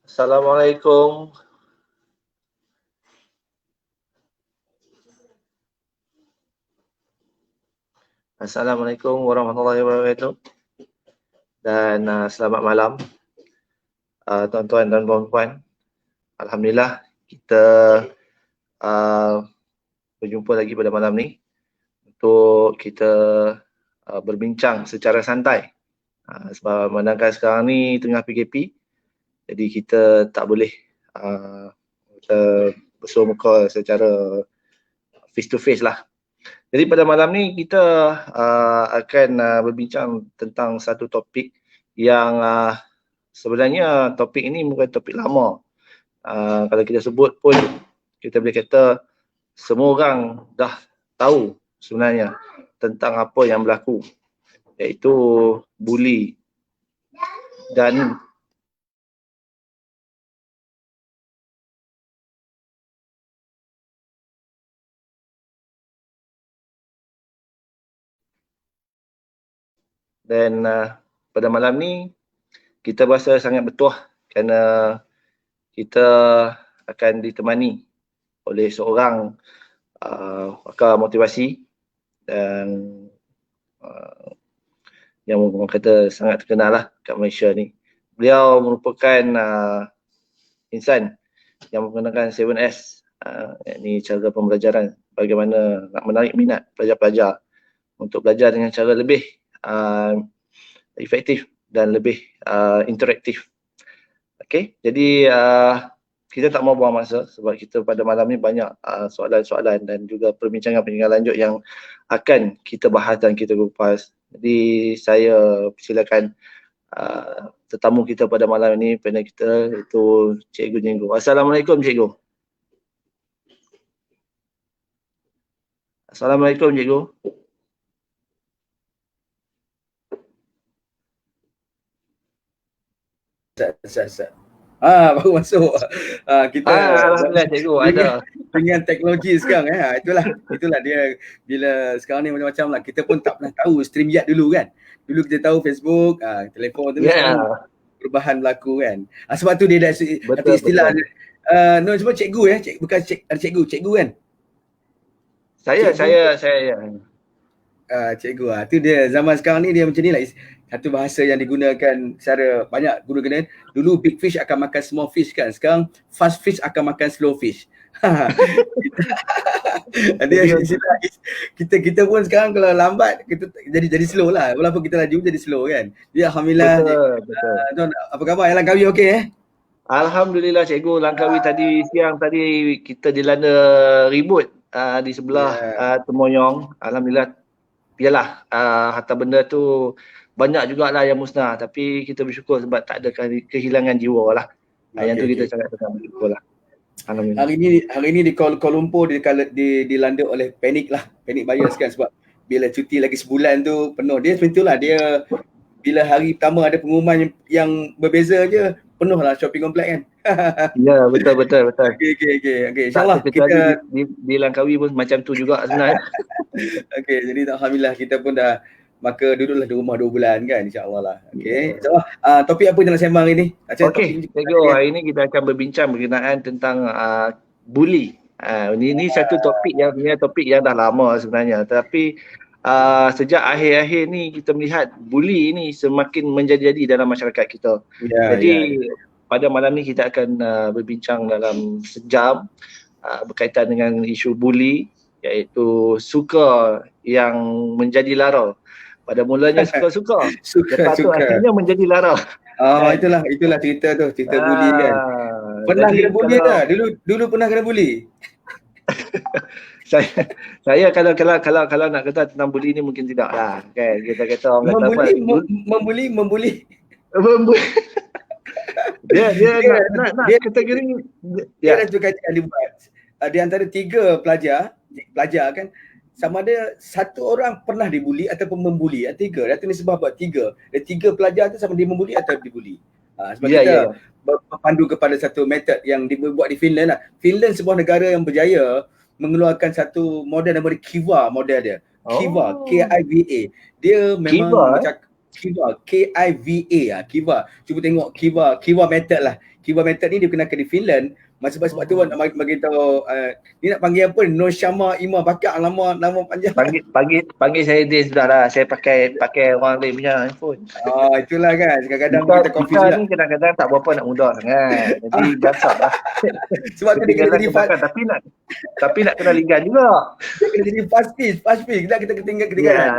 Assalamualaikum. Assalamualaikum warahmatullahi wabarakatuh. Dan selamat malam tuan-tuan dan puan-puan. Alhamdulillah kita berjumpa lagi pada malam ni untuk kita berbincang secara santai. Sebab manakala sekarang ni tengah PKP, jadi kita tak boleh bersuara muka secara face to face lah. Jadi pada malam ni kita akan berbincang tentang satu topik yang sebenarnya topik ini bukan topik lama. Kalau kita sebut pun kita boleh kata semua orang dah tahu sebenarnya tentang apa yang berlaku, iaitu buli dan pada malam ni kita berasa sangat bertuah kerana kita akan ditemani oleh seorang pakar motivasi dan yang orang kata sangat terkenal lah kat Malaysia ni. Beliau merupakan insan yang menggunakan 7S, yakni cara pembelajaran, bagaimana nak menarik minat pelajar-pelajar untuk belajar dengan cara lebih efektif dan lebih interaktif. Okey, jadi kita tak mau buang masa sebab kita pada malam ni banyak soalan-soalan dan juga perbincangan-perbincangan lanjut yang akan kita bahas dan kita kupas. Jadi saya silakan tetamu kita pada malam ini, panel kita, iaitu Cikgu Jenggo. Assalamualaikum Cikgu. Assalamualaikum Cikgu. Baru masuk. Kita alhamdulillah Cikgu ada. Dengan teknologi sekarang itulah dia, bila sekarang ni macam-macam lah. Kita pun tak pernah tahu StreamYard dulu kan. Dulu kita tahu Facebook, telefon tu sekarang perubahan berlaku kan. Sebab tu dia dah satu istilah. No, sebab cikgu bukan cikgu kan. Saya cikgu tu dia zaman sekarang ni dia macam ni lah. Satu bahasa yang digunakan secara banyak guru kena. Dulu big fish akan makan small fish kan. Sekarang fast fish akan makan slow fish. kita pun sekarang kalau lambat kita jadi slow lah. Walaupun kita laju jadi slow kan. Jadi alhamdulillah. Betul. Apa khabar? Yang Langkawi okey Alhamdulillah Cikgu. Langkawi siang tadi kita dilanda ribut di sebelah Temoyong. Alhamdulillah. Yalah, harta benda tu banyak jugalah yang musnah, tapi kita bersyukur sebab tak ada kehilangan jiwa lah. Yang tu kita sangat bersyukur lah. Hari ini di Kuala Lumpur dilanda oleh panik buyers kan, sebab bila cuti lagi sebulan tu penuh. Dia seperti itulah, dia bila hari pertama ada pengumuman yang berbeza je, penuh lah shopping komplek kan. Ya, betul. Okey. InsyaAllah kita di Langkawi pun macam tu juga sebenarnya. Okey, jadi alhamdulillah kita pun dah maka duduklah di rumah 2 bulan kan, insyaAllah lah. Okey, insyaAllah. Topik apa yang nak sembang hari ni? Okey, hari ni kita akan berbincang berkenaan tentang buli. Ini satu topik yang sebenarnya topik yang dah lama sebenarnya, tapi sejak akhir-akhir ni kita melihat buli ini semakin menjadi-jadi dalam masyarakat kita. Jadi pada malam ni kita akan berbincang dalam sejam berkaitan dengan isu buli, iaitu suka yang menjadi lara. Pada mulanya suka-suka, lepas tu akhirnya menjadi lara. Itulah cerita buli kan. Pernah kena buli tak? Dulu pernah kena buli? saya kalau nak kata tentang buli ni mungkin tidak lah kan. Kita kata orang kata membuli. Dia nak kategori dia ada kajian dibuat. Di antara 3 pelajar kan, sama ada satu orang pernah dibuli ataupun membuli. 3. Dia nisbah buat 3. Dan 3 pelajar tu sama dia membuli atau dibuli. Sebab kita berpandu kepada satu metod yang dibuat di Finland lah. Finland sebuah negara yang berjaya mengeluarkan satu model nama dia Kiva model dia. Kiva, K-I-V-A. Dia memang macam Kiva, K-I-V-A Kiva. Cuba tengok Kiva method lah. Kiba method ni digunakan di Finland. Sebab tu nak bagi tahu ni nak panggil apa? Noshama Ima Bakak, nama panjang. Panggil saya Din sudahlah. Saya pakai orang lain punya handphone. Itulah kan. Kadang-kadang kita confuse kita juga. ni kadang-kadang tak berapa nak mudah sangat. Jadi gasaplah. Sebab tu dia kena jadi tapi nak kena ligan juga. Dia kena jadi fast pace. Kita ketinggalan.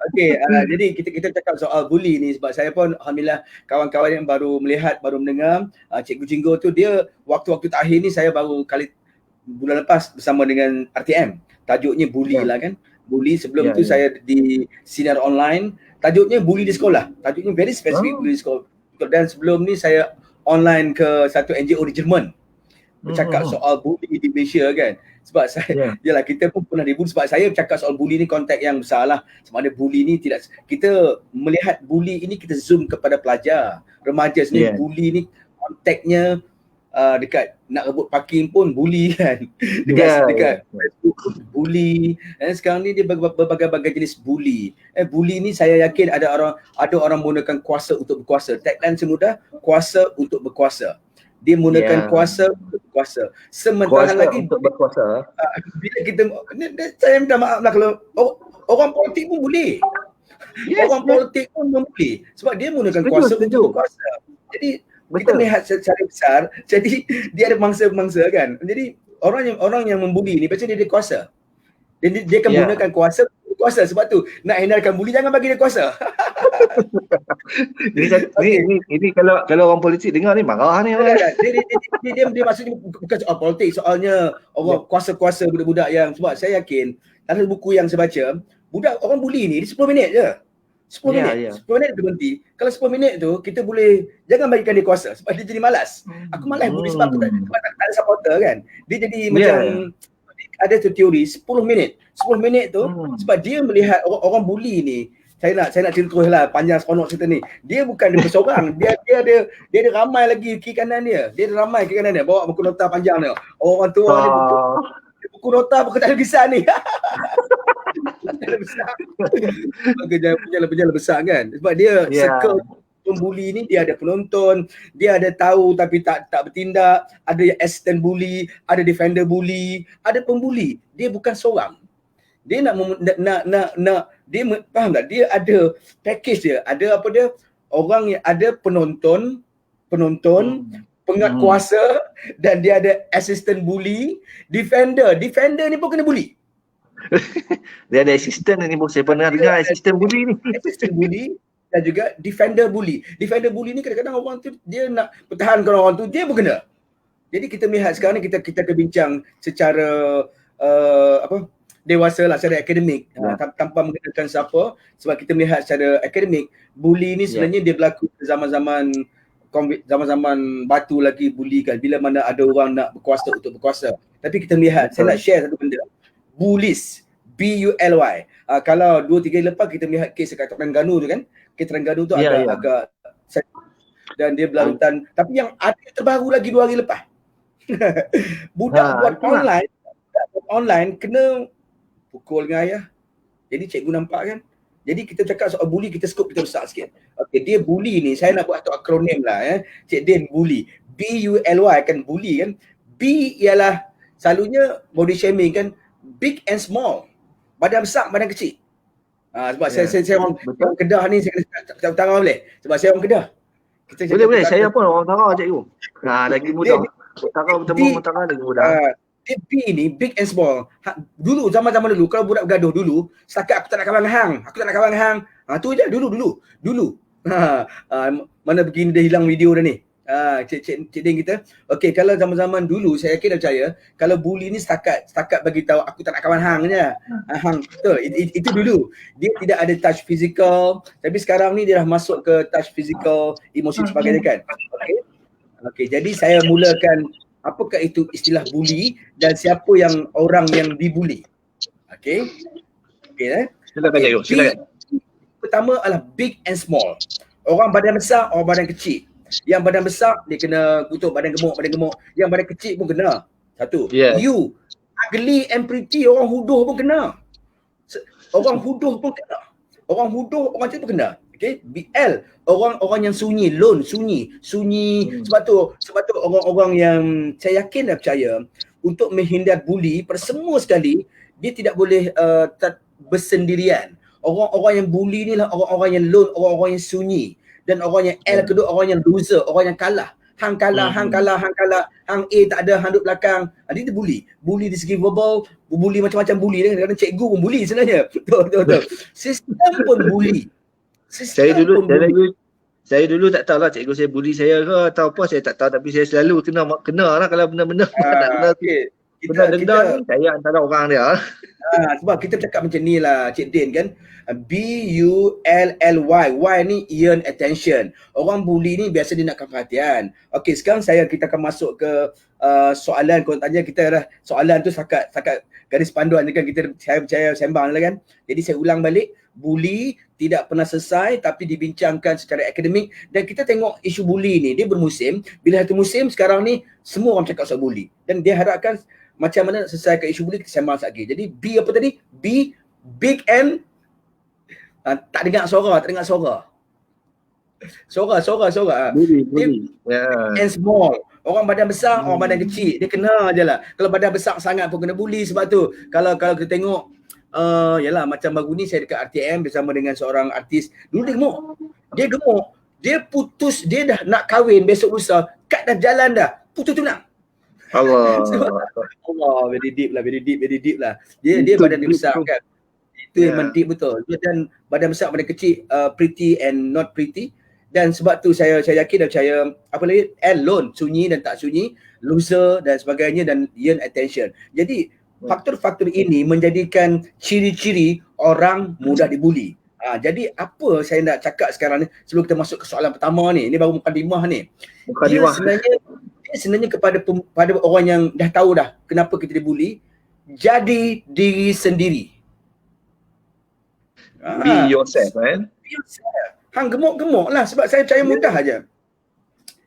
Okey, jadi kita cakap soal bully ni sebab saya pun alhamdulillah kawan-kawan yang baru melihat, baru mendengar Cikgu Jinggo tu, dia waktu-waktu terakhir ni saya baru kali bulan lepas bersama dengan RTM. Tajuknya bully lah kan. Bully sebelum tu saya di sinar online. Tajuknya bully di sekolah. Tajuknya very specific bully di sekolah. Dan sebelum ni saya online ke satu NGO di Jerman. Bercakap soal bully di Malaysia kan. Sebab saya, yalah kita pun pernah dibully. Sebab saya bercakap soal bully ni konteks yang besar lah. Sebab ada bully ni tidak, kita melihat bully ini kita zoom kepada pelajar, remaja sendiri. Bully ni konteksnya dekat nak rebut parking pun bully kan. Dekat Facebook bully. Dan sekarang ni dia berbagai-bagai jenis bully. Bully ni saya yakin ada orang menggunakan kuasa untuk berkuasa. Tagline semudah, kuasa untuk berkuasa. Dia menggunakan kuasa untuk berkuasa. Sementara kuasa lagi untuk berkuasa. Bila kita, saya minta maaf lah kalau orang politik pun boleh. Orang politik pun membuli. Sebab dia menggunakan kuasa untuk berkuasa. Jadi kita lihat secara besar, jadi dia ada mangsa-mangsa kan. Jadi orang yang membuli ni biasanya dia ada kuasa. Dia akan menggunakan kuasa. Sebab tu nak hindarkan buli, jangan bagi dia kuasa. Ini kalau orang politik dengar ni marah ni. Dia maksudnya bukan soal politik, soalnya orang kuasa-kuasa budak-budak yang, sebab saya yakin dalam buku yang saya baca, budak orang buli ni dia 10 minit je. 10 minit. 10 minit dia berhenti. Kalau 10 minit tu kita boleh jangan bagikan dia kuasa sebab dia jadi malas. Aku malas buli sebab aku tak ada supporter kan. Dia jadi macam ada tu teori 10 minit. 10 minit tu sebab dia melihat orang buli ni. Saya nak cerita terus lah, panjang seronok cerita ni. Dia bukan dia bersorang, dia ada ramai lagi kiri kanan dia. Dia ada ramai kiri kanan dia bawa buku nota panjang dia. Orang tua dia buku nota buku tak ada kisah ni. Berjalan besar kan. Sebab dia circle pembuli ni, dia ada penonton, dia ada tahu tapi tak bertindak, ada assistant bully, ada defender bully, ada pembuli. Dia bukan seorang. Dia nak dia faham tak? Dia ada package dia. Ada apa dia? Orang yang ada penonton, pengat kuasa, dan dia ada assistant bully, defender ni pun kena bully. Dia ada assistant ni, saya pernah dengar assistant bully ni. Assistant bully dan juga defender bully. Defender bully ni kadang-kadang orang tu dia nak pertahankan orang tu, dia pun kena. Jadi kita melihat sekarang ni kita bincang secara dewasa lah, secara akademik, tanpa mengenakan siapa, sebab kita melihat secara akademik bully ni sebenarnya dia berlaku zaman-zaman batu lagi bully kan, bila mana ada orang nak berkuasa untuk berkuasa. Tapi kita melihat, saya nak share satu benda. Bullies, B-U-L-Y. Kalau 2-3 hari lepas kita melihat kes dekat Terengganu tu kan. Kes Terengganu tu agak dan dia berlarutan. Tapi yang ada terbaru lagi 2 hari lepas. Budak buat online kena pukul dengan ayah. Jadi cikgu nampak kan. Jadi kita cakap soal bully, kita scope kita besar sikit. Okey, dia bully ni, saya nak buat satu akronim lah Cik Din bully. B-U-L-Y kan, bully kan. B ialah selalunya body shaming kan, big and small. Badan besar, badan kecil. Sebab saya orang Kedah ni, saya kena utara boleh? Sebab saya orang Kedah. Boleh. Saya pun orang utara cikgu. Lagi mudah. Utara lagi mudah. Dia B ni, big and small. Dulu, zaman-zaman dulu, kalau budak bergaduh dulu, setakat aku tak nak kawan dengan hang. Tu je, dulu. Mana begini dia hilang video dah ni. Cik Din kita. Okey, kalau zaman-zaman dulu saya yakin dah percaya kalau bully ni setakat bagi tahu aku tak nak kawan hang je. Hang betul. Itu dulu. Dia tidak ada touch physical, tapi sekarang ni dia dah masuk ke touch physical, emosi sebagainya kan. Okey, jadi saya mulakan apakah itu istilah bully dan siapa yang orang yang dibuli. Okey. Silakan. Pertama adalah big and small. Orang badan besar, orang badan kecil. Yang badan besar dia kena kutuk, badan gemuk. Yang badan kecil pun kena. Satu. You ugly and pretty, orang huduh pun kena. Orang huduh, orang kecil pun kena. Okay, BL orang-orang yang sunyi, lone, sunyi. Sebab tu orang-orang yang saya yakin dan percaya untuk menghindar buli pada semua sekali, dia tidak boleh bersendirian. Orang-orang yang buli ni lah orang-orang yang lone, orang-orang yang sunyi. Dan orang yang L kedua, orang yang loser, orang yang kalah. Hang kalah, hang A tak ada, hang duduk belakang. Dia buli. Buli di segi verbal, buli macam-macam buli. Kadang-kadang cikgu pun buli sebenarnya. Betul. Sistem pun buli. Saya dulu tak tahu lah cikgu saya buli saya ke atau apa, saya tak tahu, tapi saya selalu kena lah kalau benda-benda nak kena benda dendam ni, saya antara orang dia. Sebab kita cakap macam ni lah Cik Din kan, B-U-L-L-Y, Y ni earn attention. Orang buli ni biasa dia nakkan perhatian. Okey, sekarang kita akan masuk ke soalan. Korang tanya kita dah, soalan tu sakat garis panduan je kan, saya percaya sembang lah kan. Jadi saya ulang balik, buli tidak pernah selesai tapi dibincangkan secara akademik, dan kita tengok isu buli ni dia bermusim. Bila satu musim sekarang ni semua orang cakap soal buli, dan dia harapkan macam mana selesaikan isu buli, kita sembang lagi. Jadi B apa tadi? B big and tak dengar suara. Buli. And small. Orang badan besar, orang badan kecil, dia kena je lah. Kalau badan besar sangat pun kena buli. Sebab tu kalau kita tengok yalah, macam baru ni saya dekat RTM bersama dengan seorang artis. Dulu dia gemuk. Dia putus, dia dah nak kahwin besok lusa, kad dah jalan dah, putus tunang. Allah, very deep lah. Dia badan dia besar kan. Itu yang deep betul. Dia dan badan besar, badan kecil, pretty and not pretty. Dan sebab tu saya yakin dan percaya, apa lagi, lone, sunyi dan tak sunyi, loser dan sebagainya, dan earn attention. Jadi faktor-faktor ini menjadikan ciri-ciri orang mudah dibuli. Jadi apa saya nak cakap sekarang ni sebelum kita masuk ke soalan pertama ni. Ini baru mukadimah ni. Dia sebenarnya kepada orang yang dah tahu dah kenapa kita dibuli, jadi diri sendiri. Be yourself, kan? Be yourself. Hang gemuk lah, sebab saya percaya mudah aja.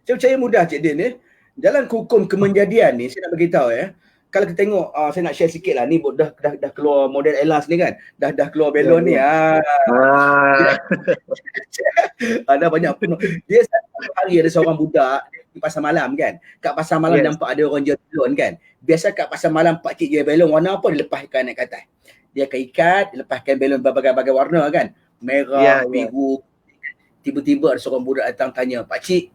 Saya percaya mudah Cik Din ni. Dalam hukum kemenjadian ni saya nak beritahu kalau kita tengok, saya nak share sikit lah ni, dah keluar model Elas ni kan, dah keluar belon ni. Ada banyak penuh. Dia satu hari ada seorang budak di pasar malam kan. Kat pasar malam nampak ada orang jual belon kan. Biasa kat pasar malam pakcik jual belon warna apa, dia lepaskan naik ke atas. Dia akan ikat, dia lepaskan belon berbagai-bagai warna kan. Merah, biru. Tiba-tiba ada seorang budak datang tanya, "Pakcik,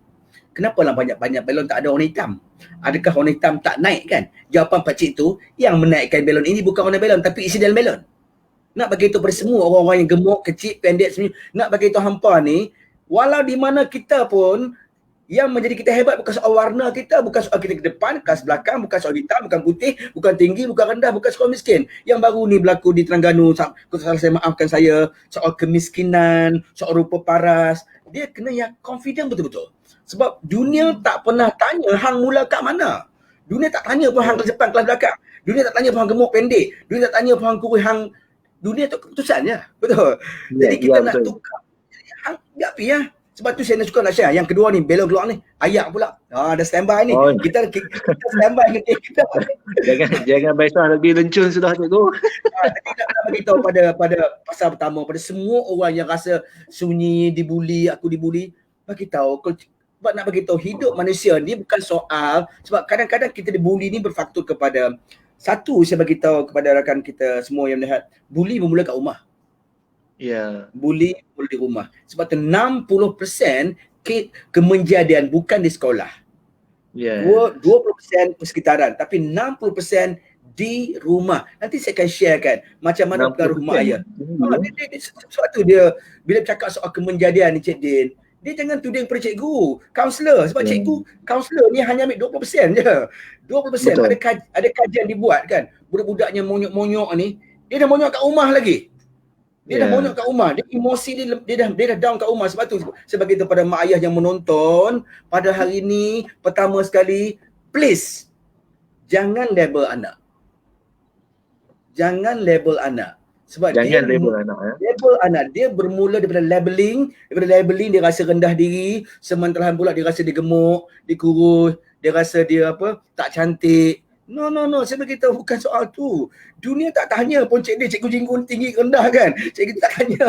kenapa lah banyak-banyak belon tak ada warna hitam? Adakah warna hitam tak naik kan?" Jawapan pakcik tu, yang menaikkan belon ini bukan warna belon tapi isi dalam belon. Nak bagi tahu pada semua orang-orang yang gemuk, kecil, pendek semuanya, nak bagi tahu hampa ni, walau di mana kita pun, yang menjadi kita hebat bukan soal warna kita, bukan soal kita ke depan, ke belakang, bukan soal hitam, bukan putih, bukan tinggi, bukan rendah, bukan soal miskin. Yang baru ni berlaku di Terengganu, saya maafkan saya, soal kemiskinan, soal rupa paras, dia kena yang confident betul-betul. Sebab dunia tak pernah tanya hang mula kat mana. Dunia tak tanya pun hang kelas depan, kelas belakang. Dunia tak tanya pun hang gemuk, pendek. Dunia tak tanya pun hang kurus, dunia tu keputusan je. Betul. Jadi kita nak tukar. Hang biar ya. Sebab tu saya suka nak share. Yang kedua ni, belon keluar ni, ayak pula. Dah standby ni. Kita standby kita. Jangan baiklah lebih lencun sudah cikgu. Kita nak bagi tahu pada pasal pertama, pada semua orang yang rasa sunyi, dibuli, aku dibuli, bagi tahu. Sebab nak bagi tahu hidup manusia ni bukan soal, sebab kadang-kadang kita dibuli ni berfaktor kepada satu, saya bagi tahu kepada rakan kita semua yang melihat, buli bermula kat rumah. Buli boleh di rumah. Sebab tu 60% kemenjadian bukan di sekolah. 20% persekitaran, tapi 60% di rumah. Nanti saya akan sharekan macam mana pengaruh mak ayah. Sebab tu dia bila bercakap soal kemenjadian ni Cik Din, dia jangan tuding pada cikgu, kaunselor. Sebab cikgu, kaunselor ni hanya ambil 20% je. 20%. Ada kajian dibuat kan. Budak-budaknya monyok-monyok ni, dia dah monyok kat rumah lagi. Dia dah monyok kat rumah, dia emosi dia dah down kat rumah. Sebab tu sebagai itu pada mak ayah yang menonton pada hari ni, pertama sekali, please jangan label anak. Sebab label anak dia bermula daripada labeling dia rasa rendah diri, sementara pula dia rasa dia gemuk, dia kurus, dia rasa dia tak cantik. No, saya beritahu bukan soal tu. Dunia tak tanya pun cikgu jinggu tinggi rendah kan. Cikgu tak tanya.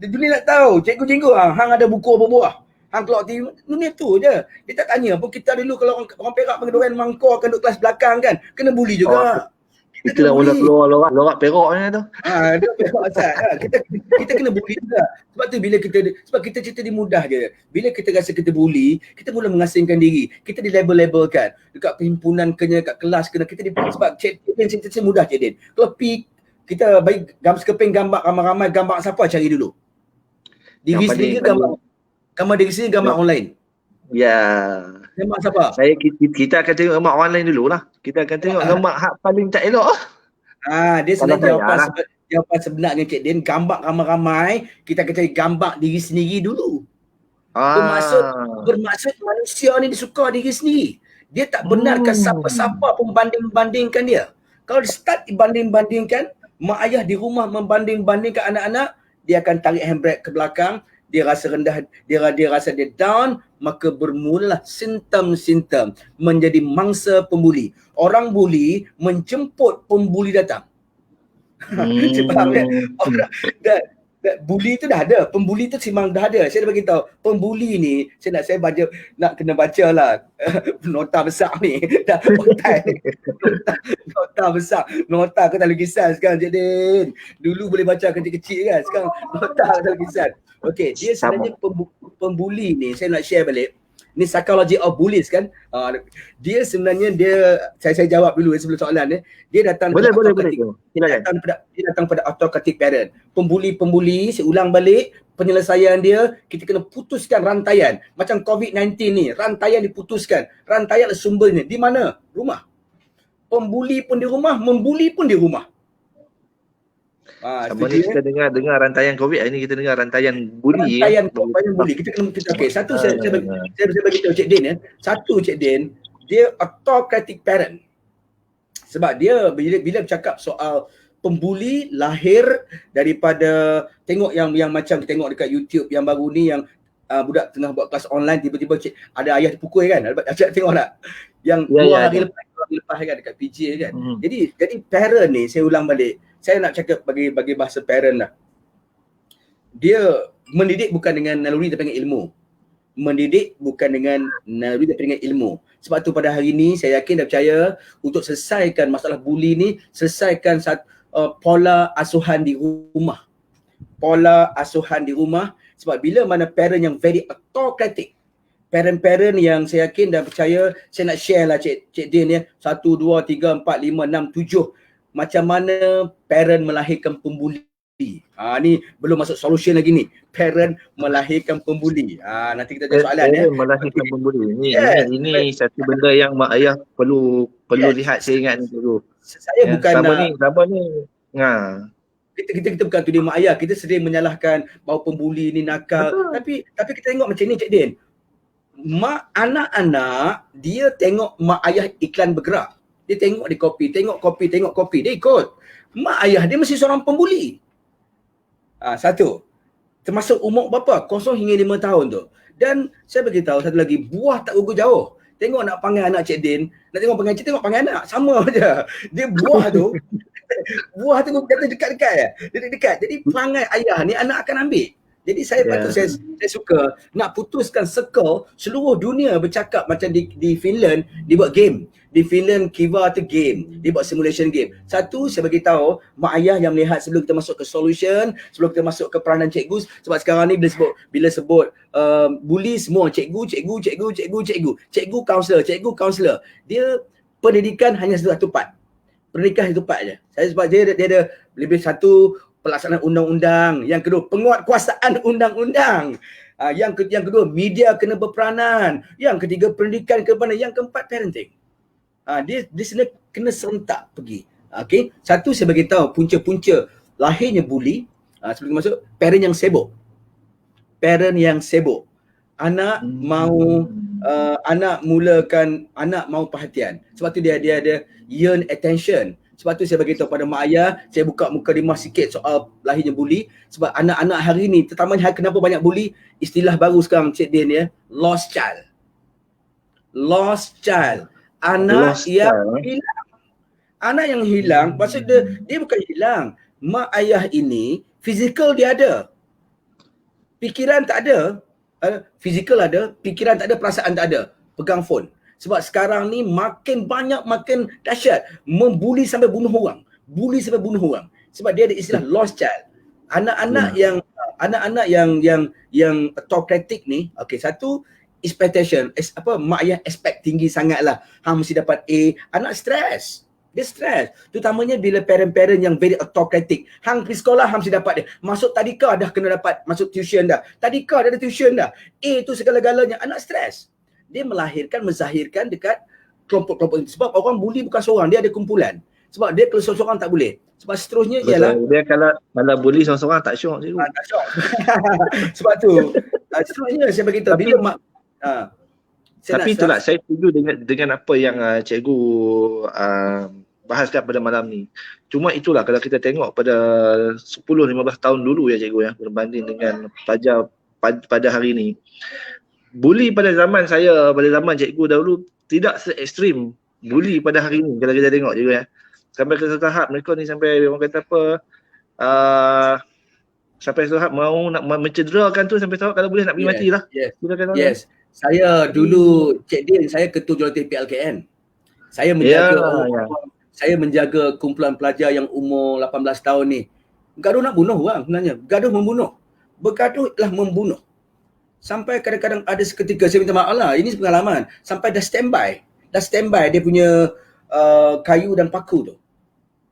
Dunia nak tahu, cikgu jinggu hang ada buku apa buah. Hang keluar TV, dunia tu je. Dia tak tanya pun kita dulu kalau orang Perak panggil orang mangkor kan duduk kelas belakang kan. Kena bully juga. Kita dah mula keluar lorak Peraknya tu. Dia Perak asal. Kita kena bully juga. Sebab tu sebab kita cerita dia mudah je. Bila kita rasa kita bully, kita mula mengasingkan diri. Kita di label-labelkan. Dekat perhimpunan kena, kat kelas kena. Kita sebab Cik Din cerita mudah Cik Din. Kalau kita bagi sekeping gambar ramai-ramai, gambar siapa cari dulu? Diri sendiri ke gambar diri sendiri, gambar online? Ya. Gambar siapa? Kita akan tengok gambar online dulu lah. Kita akan tengok gambar hak paling tak elok. Dia sebenarnya jawapan sebenarnya Cik Din, gambar ramai-ramai, kita akan cari gambar diri sendiri dulu. Bermaksud manusia ni dia suka diri sendiri. Dia tak benarkan siapa-siapa pun banding-bandingkan dia. Kalau dia start banding-bandingkan, mak ayah di rumah membanding-bandingkan anak-anak, dia akan tarik handbrake ke belakang, dia rasa rendah, dia rasa dia down, maka bermulalah simptom-simptom menjadi mangsa pembuli. Orang buli menjemput pembuli datang. Faham kan? Buli tu dah ada, pembuli tu memang dah ada. Saya dah bagi tahu, pembuli ni saya nak kena baca lah nota besar ni. Dah nota besar. Nota ke lukisan sekarang Cik Din. Dulu boleh baca kecil-kecil kan, sekarang nota ke lukisan. Okey, dia sebenarnya pembuli ni, saya nak share balik. Ni psychology of bullies kan. Dia sebenarnya saya jawab dulu sebelum soalan ni. Dia datang boleh. Dia datang pada autocratic parent. Pembuli, saya ulang balik, penyelesaian dia kita kena putuskan rantaian. Macam COVID-19 ni, rantaian diputuskan. Rantaian sumbernya di mana? Rumah. Pembuli pun di rumah, membuli pun di rumah. Sama ni kita dengar rantaian COVID, ini kita dengar rantaian bully. Rantaian bully. Kita okey, satu saya bagi tahu Cik Din ya. Satu Cik Din, dia autocratic parent. Sebab dia bila bercakap soal pembuli lahir daripada tengok yang macam kita tengok dekat YouTube yang baru ni, yang budak tengah buat kelas online, tiba-tiba ada ayah dipukul kan. Tengok tak? Yang dua hari lepas kan dekat PJ kan. Jadi parent ni, saya ulang balik, saya nak cakap bagi bahasa parent lah. Dia mendidik bukan dengan naluri tapi dengan ilmu. Mendidik bukan dengan naluri tapi dengan ilmu. Sebab tu pada hari ni saya yakin dan percaya untuk selesaikan masalah bully ni, selesaikan pola asuhan di rumah. Pola asuhan di rumah. Sebab bila mana parent yang very autocratic, parent-parent yang saya yakin dan percaya, saya nak share lah Cik Din ya. 1, 2, 3, 4, 5, 6, 7. Macam mana parent melahirkan pembuli. Ni belum masuk solution lagi ni. Parent melahirkan pembuli. Nanti kita jawab soalan ya. Melahirkan pembuli. Ini satu benda yang mak ayah perlu lihat, saya ingat ni dulu. Saya bukan sama ni. Kita bukan tuduh mak ayah. Kita sering menyalahkan bahawa pembuli ni nakal. Tapi kita tengok macam ni Cik Din. Mak anak-anak dia tengok mak ayah iklan bergerak. Dia tengok di kopi, tengok kopi, dia ikut. Mak ayah dia mesti seorang pembuli. Satu. Termasuk umur berapa? 0 hingga 5 tahun tu. Dan saya beritahu satu lagi, buah tak ukur jauh. Tengok nak panggil anak Cik Din, nak tengok panggil Cik, tengok panggil anak, sama je. Dia buah tu kata dekat-dekat je. Dia dekat. Jadi perangai ayah ni anak akan ambil. Jadi saya suka nak putuskan circle seluruh dunia bercakap macam di Finland dia buat game. Di Finland Kiva tu game. Dia buat simulation game. Satu, saya bagi tahu mak ayah yang melihat sebelum kita masuk ke solution, sebelum kita masuk ke peranan cikgu, sebab sekarang ni bila sebut bully semua cikgu, counselor. Dia pendidikan hanya satu part. Pendidikan satu part je. Sebab dia ada lebih satu pelaksanaan undang-undang, yang kedua penguatkuasaan undang-undang, yang kedua media kena berperanan, yang ketiga pendidikan kena berperanan, yang keempat parenting. Dia sebenarnya kena serentak pergi. Okey, satu saya bagi tahu punca-punca lahirnya bully, sebelum masuk, parent yang sibuk. Anak mau anak mau perhatian. Sebab tu dia ada yearn attention. Sebab tu saya bagi tahu pada mak ayah, saya buka mukadimah sikit soal lahirnya bully. Sebab anak-anak hari ni, terutamanya kenapa banyak bully, istilah baru sekarang Cik Din ya, lost child. Anak Lost yang child. hilang. Anak yang hilang, maksud dia bukan hilang. Mak ayah ini fizikal dia ada. Fikiran tak ada. Fizikal ada, fikiran tak ada, perasaan tak ada. Pegang phone. Sebab sekarang ni makin banyak, makin dahsyat. Membuli sampai bunuh orang. Bully sampai bunuh orang. Sebab dia ada istilah lost child. Anak-anak yang autocratic ni, okey, satu expectation, mak ayah expect tinggi sangatlah. Hang mesti dapat A, anak stres. Dia stres. Terutamanya bila parent-parent yang very autocratic. Hang pergi sekolah, hang mesti dapat dia. Masuk tadika dah kena dapat. Masuk tuition dah. Tadika dah ada tuition dah. A tu segala-galanya. Anak stres. Dia menzahirkan dekat kelompok-kelompok ini. Sebab orang bully bukan seorang. Dia ada kumpulan. Sebab dia kalau seorang tak boleh. Sebab seterusnya ialah Betul. Dia kalau bully seorang-seorang tak syok cikgu. tak syok. Sebab tu seterusnya saya beritahu bila mak tapi itulah saya setuju dengan apa yang cikgu bahaskan pada malam ni. Cuma itulah kalau kita tengok pada 10-15 tahun dulu ya cikgu ya, berbanding dengan pelajar pada hari ni. Bully pada zaman saya, pada zaman cikgu dahulu tidak se-ekstrim bully pada hari ni kalau kita tengok cikgu ya. Sampai ke tahap mereka ni sampai orang kata apa, sampai tahap mau nak mencederakan tu, sampai tahap kalau boleh nak pergi mati lah. Yes. Saya dulu Cik Din, saya ketua jurulatih PLKN. Saya menjaga kumpulan pelajar yang umur 18 tahun ni. Gaduh nak bunuh orang sebenarnya. Gaduh membunuh. Bergaduhlah membunuh. Sampai kadang-kadang ada seketika saya minta maaf lah, ini pengalaman. Sampai dah standby dia punya kayu dan paku tu.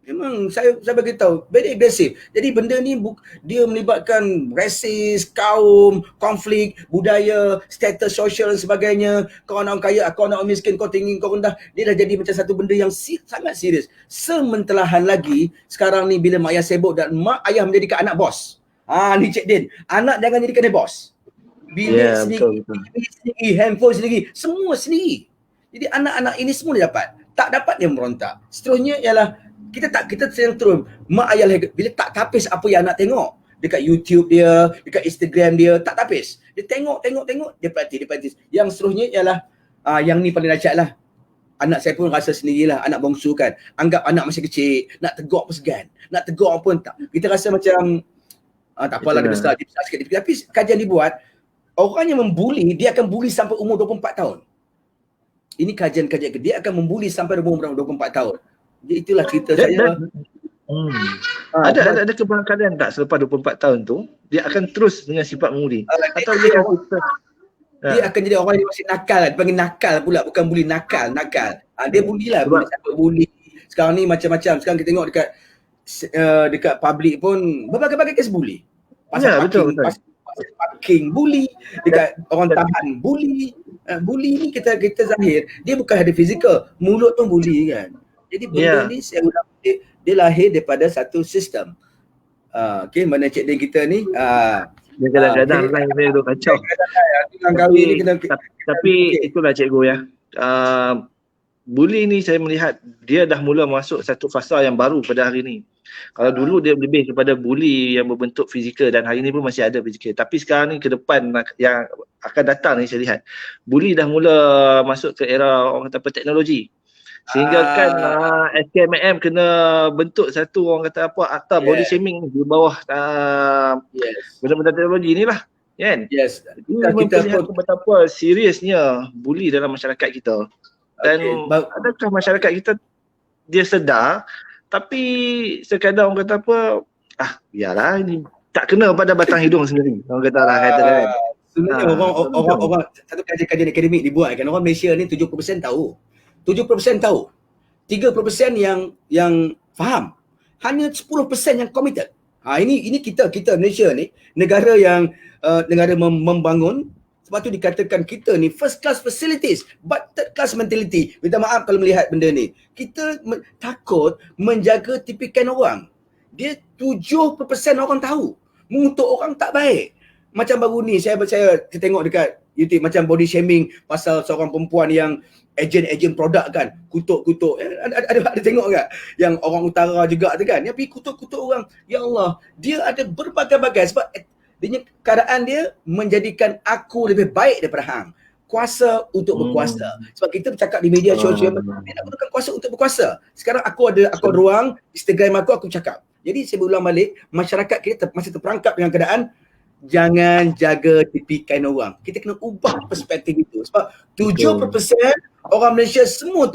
Memang saya beritahu very agresif. Jadi benda ni dia melibatkan rasis, kaum, konflik, budaya, status sosial dan sebagainya. Kau anak kaya, kau anak miskin, kau tinggi, kau rendah. Dia dah jadi macam satu benda yang sangat serius. Sementelahan lagi sekarang ni bila mak ayah sibuk dan mak ayah menjadikan anak bos. Ni Cik Din, anak jangan jadikan dia bos. Bilik sendiri, handphone sendiri, semua sendiri. Jadi anak-anak ini semua dia dapat. Tak dapat dia merontak. Seterusnya ialah kita sedang turun. Mak ayah bila tak tapis apa yang anak tengok dekat YouTube dia, dekat Instagram dia, tak tapis. Dia tengok, dia praktis. Yang seterusnya ialah yang ni paling dahsyat lah. Anak saya pun rasa sendirilah, anak bongsu kan. Anggap anak masih kecil, nak tegur pun segan. Nak tegur pun tak. Kita rasa macam tak apalah, dia besar sikit. Tapi kajian dibuat, orang yang membuli, dia akan bully sampai umur 24 tahun. Ini kajian-kajian dia akan membuli sampai umur 24 tahun. Jadi itulah cerita saya. Ada kebangkalan tak selepas 24 tahun tu dia akan terus dengan sifat membuli? Atau dia akan jadi orang yang masih nakal, dipanggil nakal pula, bukan bully, nakal. Dia bully lah, bully. Sekarang ni macam-macam. Sekarang kita tengok dekat public pun berbagai-bagai kes bully. Pasal parking bully, dekat orang tahan bully. Bully ni kita zahir, dia bukan ada fizikal, mulut pun bully kan. Jadi benda ni saya ulang, dia lahir daripada satu sistem. Okey, mana Cik Din kita ni dia kadang-kadang dia duduk kacau. Tapi itulah cikgu ya. Bully ni saya melihat dia dah mula masuk satu fasa yang baru pada hari ni. Kalau dulu dia lebih kepada bully yang berbentuk fizikal, dan hari ni pun masih ada fizikal. Tapi sekarang ni ke depan yang akan datang ni saya lihat bully dah mula masuk ke era orang kata apa, teknologi. Sehingga kan SKMM kena bentuk satu orang kata apa, akta body shaming di bawah benda-benda teknologi ni lah kan. Jadi memperlihatkan betapa seriusnya bully dalam masyarakat kita. Dan adakah masyarakat kita dia sedar, tapi sekadar orang kata apa, biarlah ini tak kena pada batang hidung sendiri. Orang kata lah kan. Sebenarnya orang satu kajian akademik dibuat kan, orang Malaysia ni 70% tahu. 70% tahu. 30% yang faham. Hanya 10% yang committed. Ini kita Malaysia ni negara yang negara membangun. Sebab tu dikatakan kita ni first class facilities but third class mentality. Minta maaf kalau melihat benda ni. Kita takut menjaga tipikan orang. Dia 70% orang tahu. Mengutuk orang tak baik. Macam baru ni saya tengok dekat YouTube macam body shaming pasal seorang perempuan yang ejen produk kan, kutuk-kutuk. Ada tengok tak? Yang orang utara juga tu kan, yang pergi kutuk-kutuk orang. Ya Allah, dia ada berbagai-bagai sebab keadaan dia menjadikan aku lebih baik daripada hang. kuasa untuk berkuasa. Sebab kita bercakap di media sosial, dia nak gunakan kuasa untuk berkuasa. Sekarang aku ada ruang Instagram aku bercakap. Jadi saya berulang balik, masyarakat kita masih terperangkap dengan keadaan jangan jaga tepi kain orang. Kita kena ubah perspektif itu. Sebab 70% orang Malaysia semua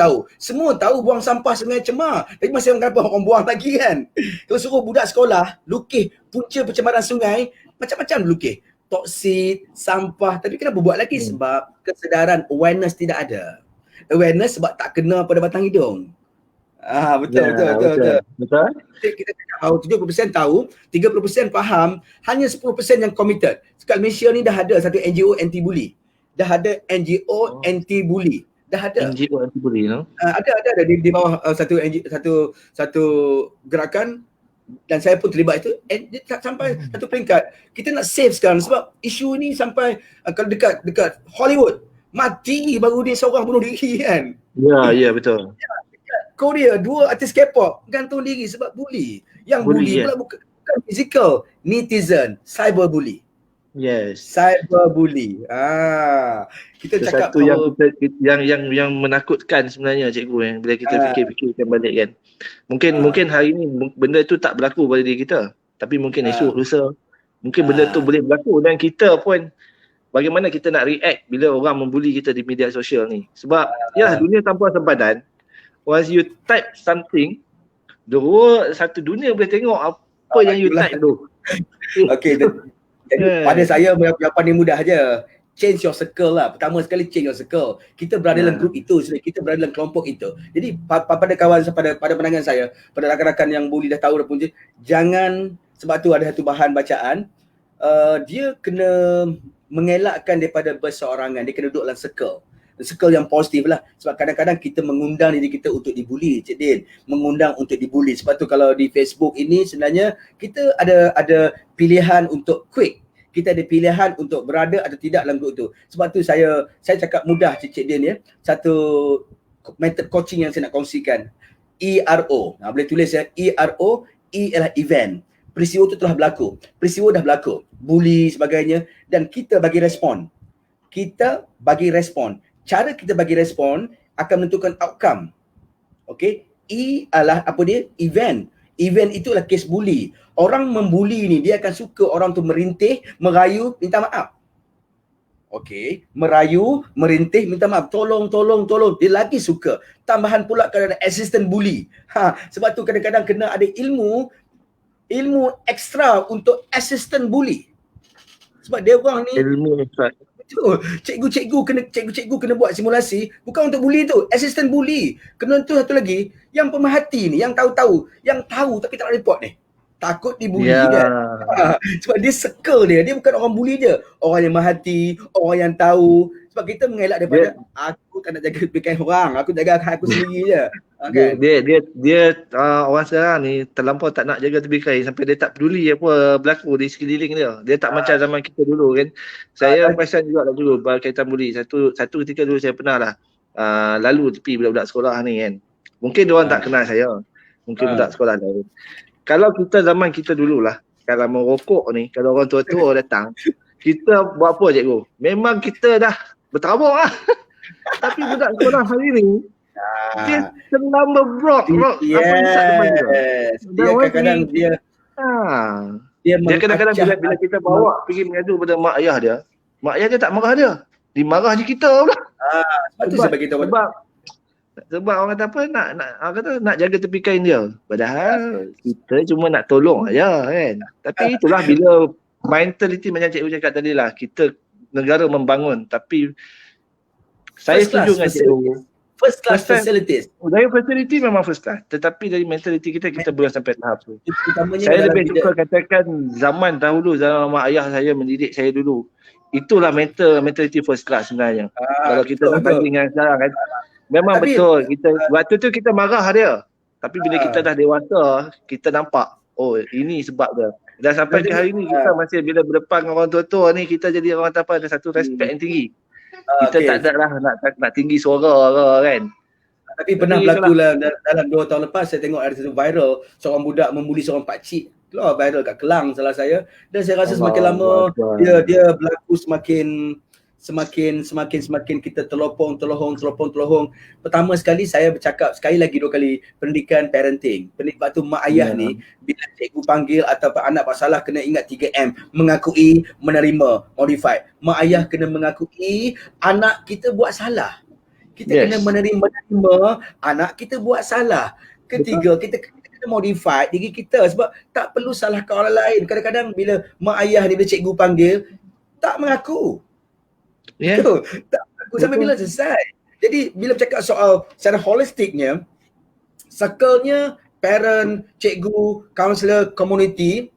tahu buang sampah Sungai Cemar. Tapi masih kenapa orang buang lagi kan? Kalau suruh budak sekolah lukis punca pencemaran sungai, macam-macam lukis. Toksit, sampah, tapi kenapa buat lagi? Sebab kesedaran, awareness tidak ada. Awareness sebab tak kena pada batang hidung. Betul. Kita tahu 70% tahu, 30% faham, hanya 10% yang committed. Sekarang Malaysia ni dah ada satu NGO anti bully. Dah ada NGO anti bully. Dah ada. NGO anti bully, no? Ada di bawah satu gerakan, dan saya pun terlibat itu. Dia tak sampai satu peringkat. Kita nak save sekarang sebab isu ni sampai kalau dekat Hollywood, mati baru dia seorang bunuh diri kan. Ya, betul. Korea, 2 artis K-pop gantung diri sebab bully. Yang bully pula bukan physical, netizen, cyber bully. Yes. Cyber bully. Kita cakap satu yang menakutkan sebenarnya cikgu bila kita fikir-fikirkan balik kan. Mungkin hari ni benda tu tak berlaku pada diri kita, tapi mungkin esok lusa mungkin benda tu boleh berlaku, dan kita pun bagaimana kita nak react bila orang membuli kita di media sosial ni. Sebab dunia tanpa sempadan. Once you type something, satu dunia boleh tengok apa yang you type tu. Okay, jadi pada saya jawapan ni mudah je. Change your circle lah. Pertama sekali change your circle. Kita berada dalam grup itu, kita berada dalam kelompok itu. Jadi pada kawan, pada pandangan saya, pada rakan-rakan yang bully dah tahu dah pun, jangan, sebab tu ada satu bahan bacaan, dia kena mengelakkan daripada berseorangan. Dia kena duduk dalam circle yang positif lah. Sebab kadang-kadang kita mengundang diri kita untuk dibuli, Cik Din. Mengundang untuk dibuli. Sebab tu kalau di Facebook ini sebenarnya kita ada pilihan untuk quick. Kita ada pilihan untuk berada atau tidak dalam grup tu. Sebab tu saya cakap mudah Cik Din ya. Satu method coaching yang saya nak kongsikan. ERO. Boleh tulis ya. ERO. E adalah event. Peristiwa tu telah berlaku. Peristiwa dah berlaku. Bully sebagainya. Dan kita bagi respon. Cara kita bagi respon akan menentukan outcome. Okay. E adalah apa dia? Event. Event itu adalah kes bully. Orang membuli ni, dia akan suka orang tu merintih, merayu, minta maaf. Okay. Merayu, merintih, minta maaf. Tolong. Dia lagi suka. Tambahan pula kalau ada assistant bully. Sebab tu kadang-kadang kena ada ilmu ekstra untuk assistant bully. Sebab dia orang ni ilmu ekstra. Betul. Cikgu kena buat simulasi bukan untuk bully tu, assistant bully. Kena tu satu lagi yang pemerhati ni, yang tahu tapi tak nak report ni. Takut dibuli kan. Sebab dia circle dia bukan orang bully je. Orang yang merhati, orang yang tahu. Sebab kita mengelak daripada aku tak nak jaga kepentingan orang, aku jaga hak aku sendiri je. Kan? Dia orang sekarang ni terlampau tak nak jaga tepi kain sampai dia tak peduli apa berlaku di sekeliling dia. Dia tak macam zaman kita dulu kan. Saya perasan juga lah dulu berkaitan bully. Satu ketika dulu saya pernah lah lalu tepi budak-budak sekolah ni kan. Mungkin dia orang tak kenal saya. Mungkin budak sekolah lain. Kalau kita zaman kita dululah, kalau merokok ni, kalau orang tua-tua datang, kita buat apa cikgu? Memang kita dah berterabur lah. Tapi budak sekolah hari ni, dia terlalu rock. Yes. Dia kadang-kadang dia kadang-kadang bila kita bawa pergi mengadu pada mak ayah dia tak marah dia. Dimarah je kita pula. Sebab orang kata apa, nak jaga tepi kain dia. Padahal kita cuma nak tolong aja kan. Tapi itulah bila mentality macam cikgu cakap tadi lah, kita negara membangun tapi saya setuju dengan cikgu. First class facilities. Dari facility memang first class, tetapi dari mentality kita belum sampai tahap tu. Saya lebih suka katakan zaman dahulu, zaman mak ayah saya mendidik saya dulu. Itulah mentality first class sebenarnya. Kalau kita nak banding dengan sekarang kan. Memang betul, waktu tu kita marah dia. Tapi bila kita dah dewasa, kita nampak, oh ini sebab dia. Dan sampai ke hari ni kita masih bila berdepan dengan orang tua-tua ni, kita jadi orang apa, ada satu respect yang tinggi. Kita tak ada lah nak tinggi suara kan. Tapi pernah berlaku lah dalam 2 tahun lepas, saya tengok ada satu viral, seorang budak membuli seorang pakcik. Keluar viral kat Kelang salah saya. Dan saya rasa semakin lama dia berlaku semakin semakin kita terlopong. Pertama sekali saya bercakap sekali lagi 2 kali, pendidikan parenting. Sebab tu mak ayah ni bila cikgu panggil atau anak buat salah kena ingat 3M, mengakui, menerima, modify. Mak ayah kena mengakui anak kita buat salah. Kita kena menerima anak kita buat salah. Ketiga, kita kena modify diri kita sebab tak perlu salahkan orang lain. Kadang-kadang bila mak ayah ni, bila cikgu panggil, tak mengaku. Tak mengaku sampai bila selesai. Jadi bila bercakap soal secara holistiknya, circle-nya parent, cikgu, kaunselor, community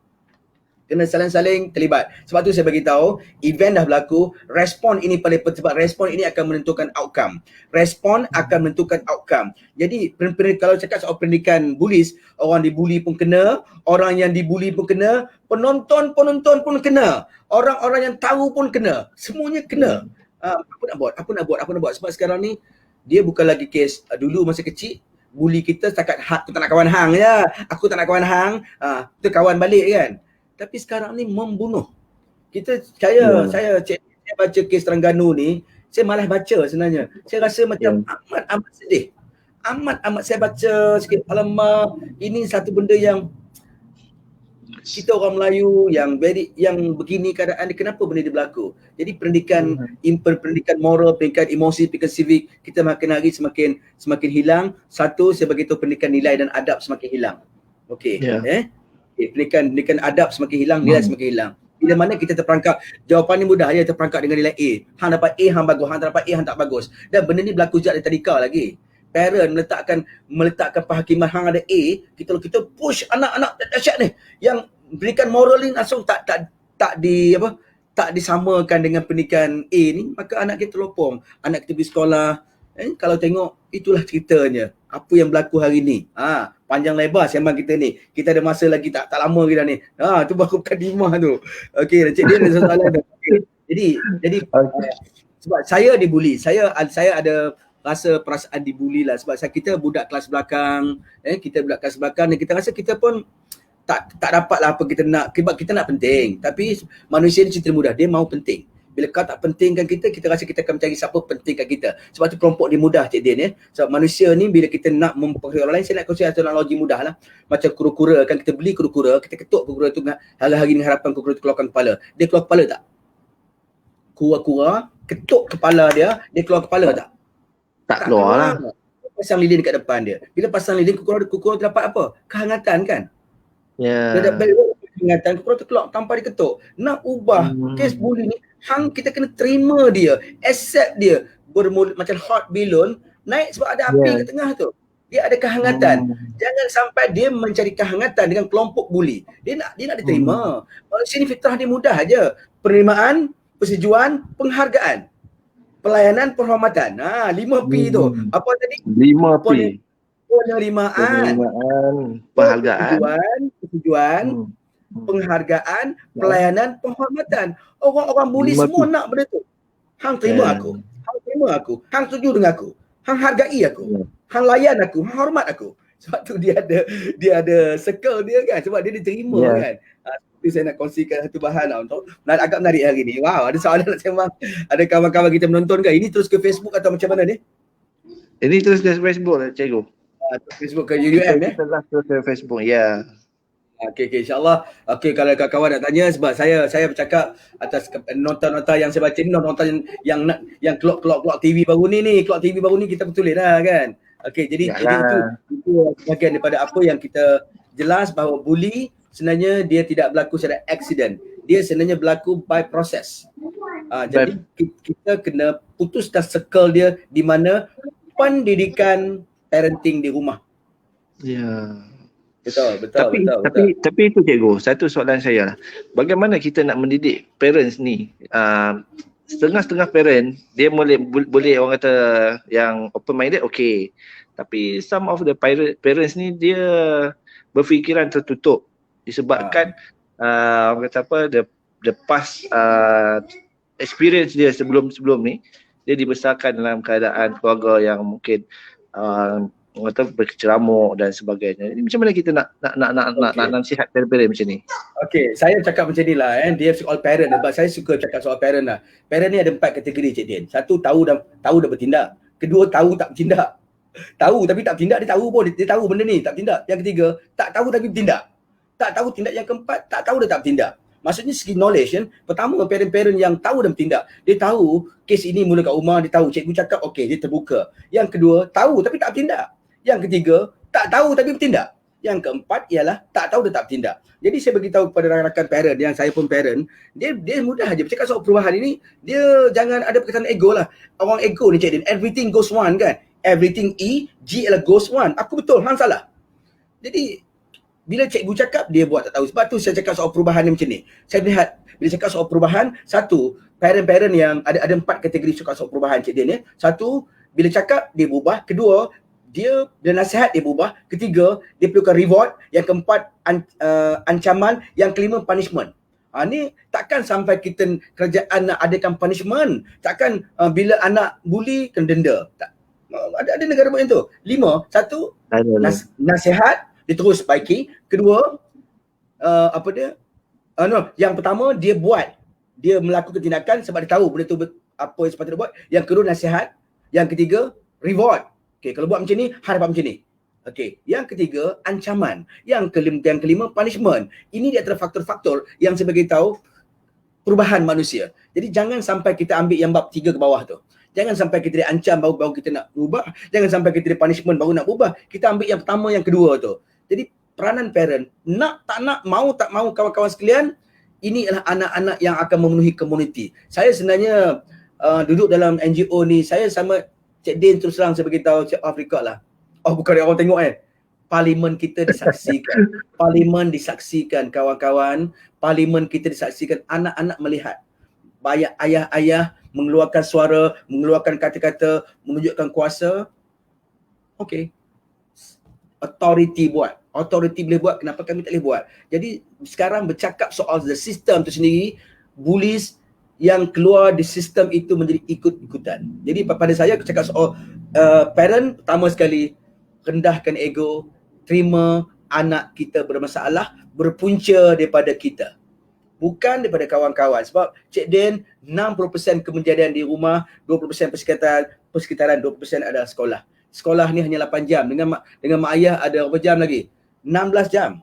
kena saling-saling terlibat. Sebab tu saya bagi tahu, event dah berlaku, respon ini paling penting sebab respon ini akan menentukan outcome. Respon akan menentukan outcome. Jadi kalau cakap soal pendidikan bullies, orang dibuli pun kena, orang yang dibuli pun kena, penonton pun kena, orang-orang yang tahu pun kena, semuanya kena. Apa nak buat? Sebab sekarang ni dia bukan lagi kes dulu masa kecil bully kita setakat aku tak nak kawan hang je. Aku tak nak kawan hang, kita kawan balik kan. Tapi sekarang ni membunuh. Saya baca kes Terengganu ni, saya malas baca sebenarnya. Saya rasa macam amat sedih. Amat saya baca sikit, alamak, ini satu benda yang kita orang Melayu yang begini keadaan ni, kenapa benda ni berlaku? Jadi pendidikan moral, pendidikan emosi, pendidikan civic kita makin hari semakin hilang. Satu, saya bagi tahu pendidikan nilai dan adab semakin hilang. Pendidikan adab semakin hilang, nilai semakin hilang. Bila mana kita terperangkap, jawapan ni mudah je, terperangkap dengan nilai A. Hang dapat A, hang bagus. Hang tak dapat A, hang tak bagus. Dan benda ni berlaku sejak dari tadika lagi. Parent meletakkan penghakiman hang ada A, kita push anak-anak dahsyat ni yang pendidikan moral ni langsung tak disamakan dengan pendidikan A ni, maka anak kita terlopong. Anak kita pergi sekolah, kalau tengok itulah ceritanya. Apa yang berlaku hari ni. Panjang lebar sembang kita ni. Kita ada masa lagi tak lama kita ni. Tu baru mukadimah tu. Okey, Encik Din ada soalan dah. Jadi sebab saya dibuli. Saya ada rasa perasaan dibuli lah sebab kita budak kelas belakang, dan kita rasa kita pun tak dapatlah apa kita nak. Sebab kita nak penting. Tapi manusia ni cerita mudah, dia mau penting. Bila kau tak pentingkan kita rasa kita akan mencari siapa pentingkan kita. Sebab tu kelompok dia mudah, Cik Din ya. Sebab manusia ni bila kita nak mempengaruhi orang lain, saya nak kongsi satu analogi mudah lah. Macam kura-kura, kan kita beli kura-kura, kita ketuk kura-kura tu hari-hari dengan harapan kura-kura tu keluarkan kepala. Dia keluar kepala tak? Kura-kura ketuk kepala dia keluar kepala tak? Tak keluar lah. Pasang lilin dekat depan dia. Bila pasang lilin, kura-kura tu dapat apa? Kehangatan kan? Dia dapat kehangatan, kura tu keluar tanpa diketuk. Nak ubah kes bully ni, kita kena terima dia, accept dia. Bermula macam hot balloon, naik sebab ada api kat tengah tu. Dia ada kehangatan. Jangan sampai dia mencari kehangatan dengan kelompok bully. Dia nak diterima. Manusia ni fitrah dia mudah aja. Penerimaan, persetujuan, penghargaan. Pelayanan, penghormatan. 5P tu. Apa tadi? 5P. Penerimaan, penghargaan, persetujuan, penghargaan, pelayanan, penghormatan. Orang-orang bully semua nak benda tu. Hang terima aku. Hang terima aku. Hang setuju dengan aku. Hang hargai aku. Hang layan aku. Hang hormat aku. Sebab tu dia ada circle dia kan. Sebab dia diterima kan. Itu saya nak kongsikan satu bahan lah untuk agak menarik hari ni. Wow, ada soalan nak sembang. Ada kawan-kawan kita menonton ke? Ini terus ke Facebook atau macam mana ni? Ini terus ke Facebook lah, Cikgu. Facebook ke UUM ya? Terus ke Facebook, ya. Okey, insyaAllah. Okey, kalau kawan-kawan nak tanya, sebab saya bercakap atas nota-nota yang saya baca ni, nota yang clock TV baru ni, clock TV baru ni kita bertulis lah kan. Okey, jadi itu bahagian daripada apa yang kita jelas bahawa bully sebenarnya dia tidak berlaku secara accident. Dia sebenarnya berlaku by process. Jadi kita kena putuskan circle dia di mana pendidikan parenting di rumah. Ya. Betul. Tapi itu Cikgu, satu soalan saya lah. Bagaimana kita nak mendidik parents ni? Setengah-setengah parent dia boleh orang kata yang open minded, okey. Tapi some of the parents ni dia berfikiran tertutup disebabkan orang kata apa, the past experience dia sebelum ni, dia dibesarkan dalam keadaan keluarga yang mungkin atau berkeceramuk dan sebagainya. Ini macam mana kita nak nasihat parent macam ni? Okay, saya cakap macam ni lah dia soal parent sebab saya suka cakap soal parent lah. Parent ni ada 4 kategori Cik Din. Satu, tahu dah bertindak. Kedua, tahu tak bertindak. Tahu tapi tak bertindak, dia tahu pun, dia tahu benda ni, tak bertindak. Yang ketiga, tak tahu tapi bertindak. Tak tahu tindak. Yang keempat, tak tahu dia tak bertindak. Maksudnya segi knowledge kan. Pertama, parent-parent yang tahu dan bertindak. Dia tahu kes ini mula kat rumah, dia tahu cikgu cakap okey, dia terbuka. Yang kedua, tahu tapi tak bertindak. Yang ketiga, tak tahu tapi bertindak. Yang keempat ialah tak tahu dia tak bertindak. Jadi saya beritahu kepada rakan-rakan parent yang saya pun parent, dia mudah aja bercakap soal perubahan ini, dia jangan ada perkataan ego lah. Orang ego ni Cik Din, everything goes one kan. Everything G adalah goes one. Aku betul, hang salah. Jadi bila cikgu cakap, dia buat tak tahu. Sebab tu saya cakap soal perubahan ni macam ni. Saya lihat bila cakap soal perubahan, satu, parent-parent yang ada 4 kategori cakap soal perubahan Cik Din ya. Satu, bila cakap dia berubah. Kedua, dia nasihat dia berubah. Ketiga, dia perlukan reward. Yang keempat, ancaman. Yang kelima, punishment. Ni takkan sampai kita kerajaan nak adakan punishment. Takkan bila anak bully kena denda. Tak. Ada negara buat yang tu. 5, satu, nasihat, dia terus baiki. Kedua, yang pertama, dia melakukan tindakan sebab dia tahu benda tu apa yang sepatutnya buat. Yang kedua, nasihat. Yang ketiga, reward. Okay, kalau buat macam ni, harap macam ni. Okay, yang ketiga, ancaman. Yang kelima, punishment. Ini dia antara faktor-faktor yang saya beritahu perubahan manusia. Jadi jangan sampai kita ambil yang bab 3 ke bawah tu. Jangan sampai kita diancam baru kita nak berubah. Jangan sampai kita di punishment baru nak berubah. Kita ambil yang pertama, yang kedua tu. Jadi peranan parent, nak tak nak, mau tak mau kawan-kawan sekalian, ini adalah anak-anak yang akan memenuhi komuniti. Saya sebenarnya duduk dalam NGO ni, saya sama Cik Din terus terang saya beritahu Cik Afrika lah. Oh bukan orang tengok Parlimen kita disaksikan. Parlimen disaksikan kawan-kawan. Parlimen kita disaksikan, anak-anak melihat. Banyak ayah-ayah mengeluarkan suara, mengeluarkan kata-kata, menunjukkan kuasa. Okay. Authority buat. Authority boleh buat, kenapa kami tak boleh buat? Jadi sekarang bercakap soal the system tu sendiri, bullies yang keluar di sistem itu menjadi ikut-ikutan. Jadi pada saya cakap soal parent, pertama sekali rendahkan ego, terima anak kita bermasalah berpunca daripada kita, bukan daripada kawan-kawan. Sebab Cik Din, 60% kejadian di rumah, 20% persekitaran, 20% adalah sekolah. Sekolah ni hanya 8 jam. Dengan mak ayah ada berapa jam lagi? 16 jam.